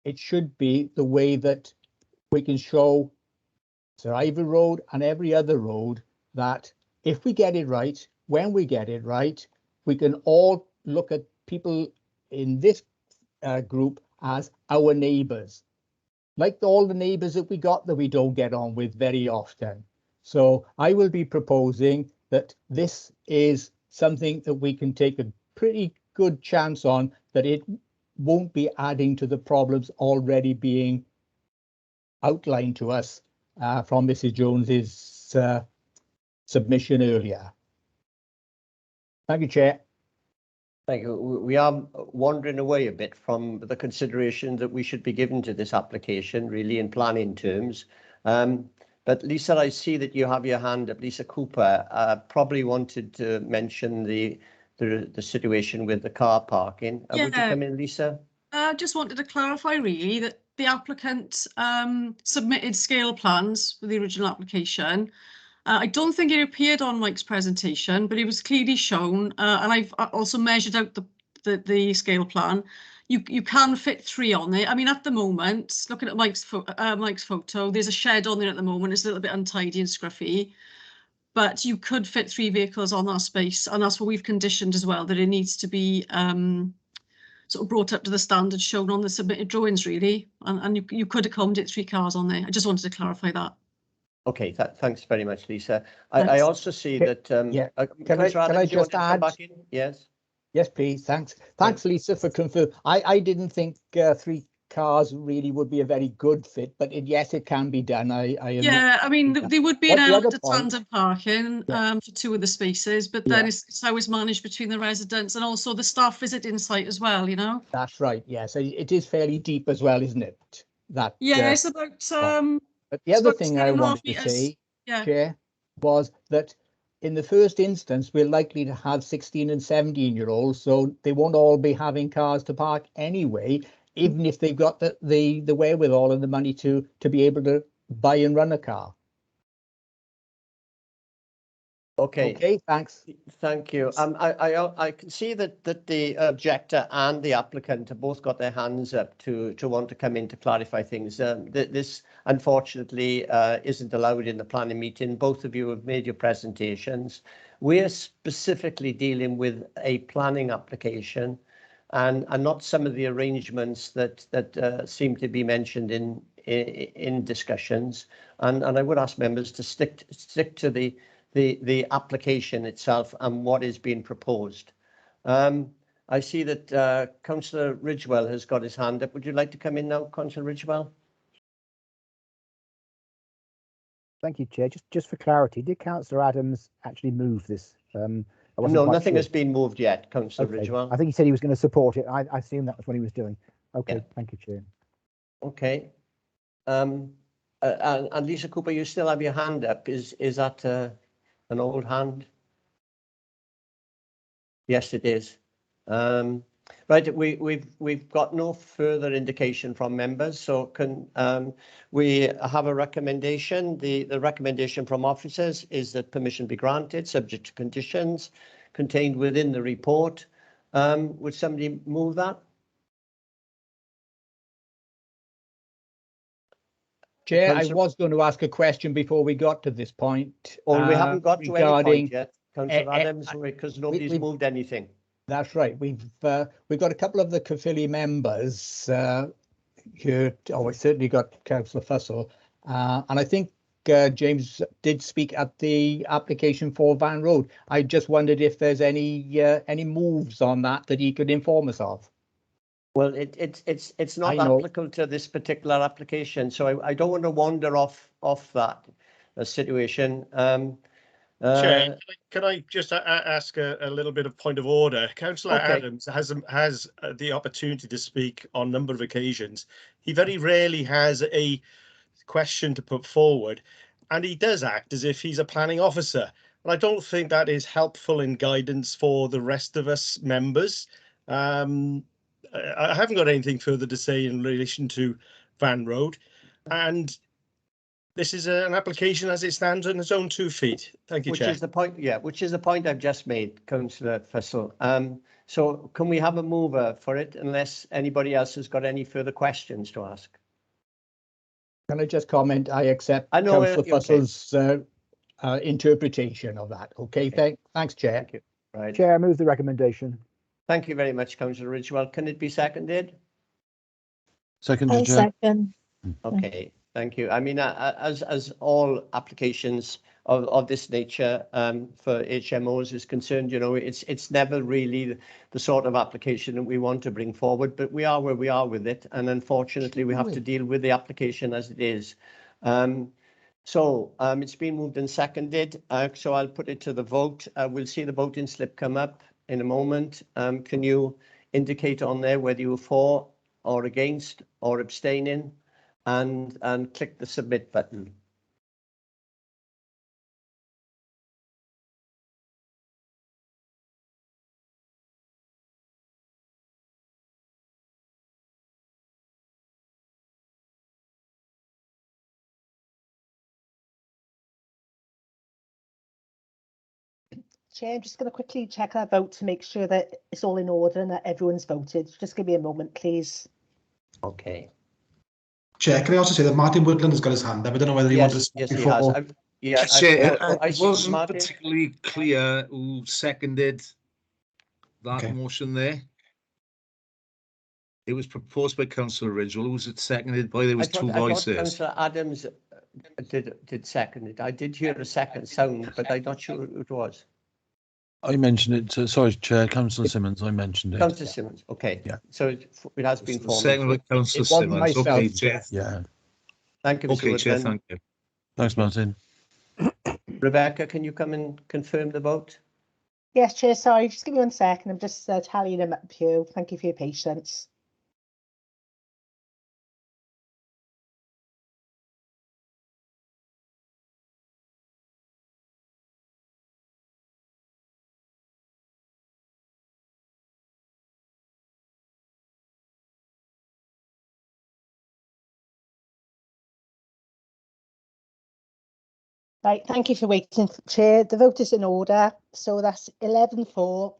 It should be the way that we can show Sir Ivor Road and every other road that if we get it right, when we get it right, we can all look at people in this group as our neighbours, like all the neighbours that we don't get on with very often. So I will be proposing that this is something that we can take a pretty good chance on, that it won't be adding to the problems already being outlined to us from Mrs. Jones's submission earlier. Thank you, Chair. Thank you. We are wandering away a bit from the consideration that we should be given to this application, really, in planning terms. But Lisa, I see that you have your hand up. Lisa Cooper probably wanted to mention the situation with the car parking. Yeah. Would you come in, Lisa? Just wanted to clarify, really, that the applicant submitted scale plans for the original application. I don't think it appeared on Mike's presentation, but it was clearly shown, and I've also measured out the scale plan. You can fit 3 on there. I mean, at the moment, looking at Mike's photo, there's a shed on there at the moment. It's a little bit untidy and scruffy, but you could fit 3 vehicles on that space, and that's what we've conditioned as well, that it needs to be sort of brought up to the standards shown on the submitted drawings, really, and you could accommodate 3 cars on there. I just wanted to clarify that. Okay, thanks very much, Lisa. I also see that. Yeah. Can I just add? Yes. Yes, please. Thanks. Thanks, Lisa, for confirming. I didn't think 3 cars really would be a very good fit, but yes, it can be done. Yeah, I mean, there would be an element of tandem parking for 2 of the spaces, but then it's how it's managed between the residents and also the staff visiting site as well, you know? That's right, yes. It is fairly deep as well, isn't it? Yeah, it's about... But the other thing I wanted to say, Chair, was that in the first instance, we're likely to have 16 and 17-year-olds, so they won't all be having cars to park anyway, even if they've got the wherewithal and the money to be able to buy and run a car. Okay. Okay, thanks. Thank you. I can see that the objector and the applicant have both got their hands up to want to come in to clarify things. This unfortunately isn't allowed in the planning meeting. Both of you have made your presentations. We're specifically dealing with a planning application and not some of the arrangements that seem to be mentioned in discussions. And I would ask members to stick to the application itself and what is being proposed. I see that Councillor Ridgewell has got his hand up. Would you like to come in now, Councillor Ridgewell? Thank you, Chair. Just for clarity, did Councillor Adams actually move this? No, nothing has been moved yet, Councillor Okay. Ridgewell. I think he said he was going to support it. I assume that was what he was doing. Okay, Yeah. thank you, Chair. Okay. And Lisa Cooper, you still have your hand up. Is that an old hand? Yes, it is. Right, we've got no further indication from members, so can we have a recommendation? The recommendation from officers is that permission be granted, subject to conditions contained within the report. Would somebody move that? Chair, I was going to ask a question before we got to this point. Or we haven't got to any point yet, Councillor Adams, because nobody's moved anything. That's right. We've got a couple of the Caerphilly members here. Oh, we certainly got Councillor Fussell, and I think James did speak at the application for Van Road. I just wondered if there's any moves on that he could inform us of. Well, it's not applicable to this particular application, so I don't want to wander off that situation. Chair, can I just ask a little bit of point of order? Councillor Adams has the opportunity to speak on a number of occasions. He very rarely has a question to put forward, and he does act as if he's a planning officer. And I don't think that is helpful in guidance for the rest of us members. I haven't got anything further to say in relation to Van Road, and this is an application as it stands on its own 2 feet. Thank you, Chair. Which is the point, yeah, which is the point I've just made, Councillor Fussell. So can we have a mover for it unless anybody else has got any further questions to ask? Can I just comment? I accept Councillor Fussell's interpretation of that. Okay, thanks, Chair. Thank you. Right. Chair, I move the recommendation. Thank you very much, Councillor Ridgewell. Can it be seconded? I'll second. Okay, thank you. I mean, as all applications of this nature for HMOs is concerned, you know, it's never really the sort of application that we want to bring forward, but we are where we are with it, and unfortunately we have to deal with the application as it is. It's been moved and seconded, so I'll put it to the vote. We'll see the voting slip come up in a moment. Can you indicate on there whether you were for or against or abstaining, and click the submit button. Chair, I'm just going to quickly check that vote to make sure that it's all in order and that everyone's voted. Just give me a moment, please. Okay. Chair, can I also say that Martin Woodland has got his hand up? I don't know whether he wanted to speak before. Chair, it wasn't particularly clear who seconded that motion there. It was proposed by Councillor Ridgewell. Who was it seconded by? There was two voices. I thought Councillor Adams did second it. I did hear a second sound, but I'm not sure who it was. I mentioned it. Sorry, Chair, Councillor Simmons. I mentioned it. Councillor Simmons. Okay. Yeah. So it has been formed. Second by Councillor Simmons. Okay, Chair. Yeah. Thank you, Mr. Okay, Chair. Woodland. Thank you. Thanks, Martin. Rebecca, can you come and confirm the vote? Yes, Chair, sorry, just give me 1 second. I'm just tallying them up here. Thank you for your patience. Right, thank you for waiting, Chair. The vote is in order. So that's 11 for,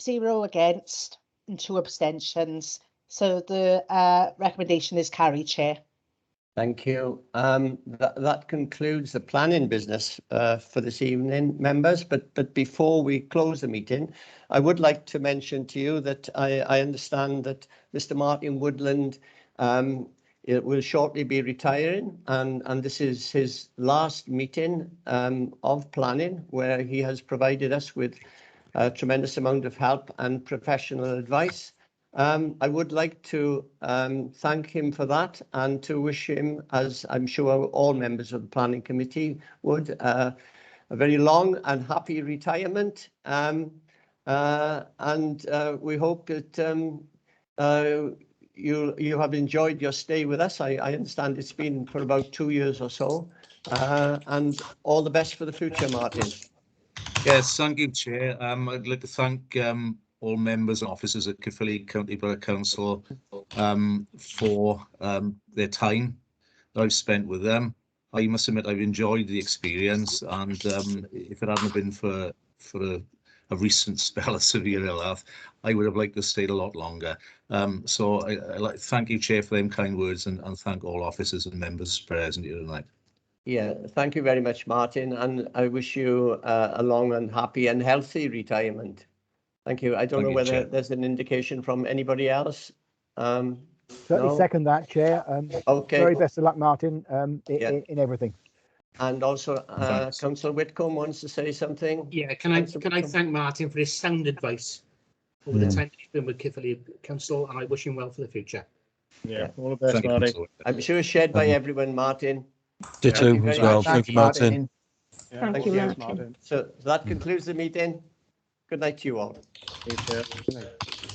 0 against and 2 abstentions. So the recommendation is carried, Chair. Thank you. That concludes the planning business for this evening, members. But before we close the meeting, I would like to mention to you that I understand that Mr. Martin Woodland will shortly be retiring, and this is his last meeting of planning, where he has provided us with a tremendous amount of help and professional advice. I would like to thank him for that, and to wish him, as I'm sure all members of the planning committee would, a very long and happy retirement. And we hope that you have enjoyed your stay with us. I understand it's been for about 2 years or so, and all the best for the future, Martin. Yes, thank you, Chair. I'd like to thank all members and officers at Caerphilly County Borough Council for their time that I've spent with them. I must admit I've enjoyed the experience, and if it hadn't been for a recent spell of severe ill health, I would have liked to stay a lot longer. So I like to thank you, Chair, for them kind words, and thank all officers and members present here tonight. Yeah, thank you very much, Martin, and I wish you a long and happy and healthy retirement. Thank you. I don't know whether there's an indication from anybody else. Certainly no? second that, Chair. Okay. Very best of luck, Martin, in everything. And also, Councillor Whitcomb wants to say something. Yeah, can I thank Martin for his sound advice over the time he's been with Caerphilly Council, and I wish him well for the future. Yeah, all the best, Martin. I'm sure shared by everyone, Martin. Ditto as well. Thank you, Martin. Yeah, thank you, Martin. So that concludes the meeting. Good night to you all. Good night.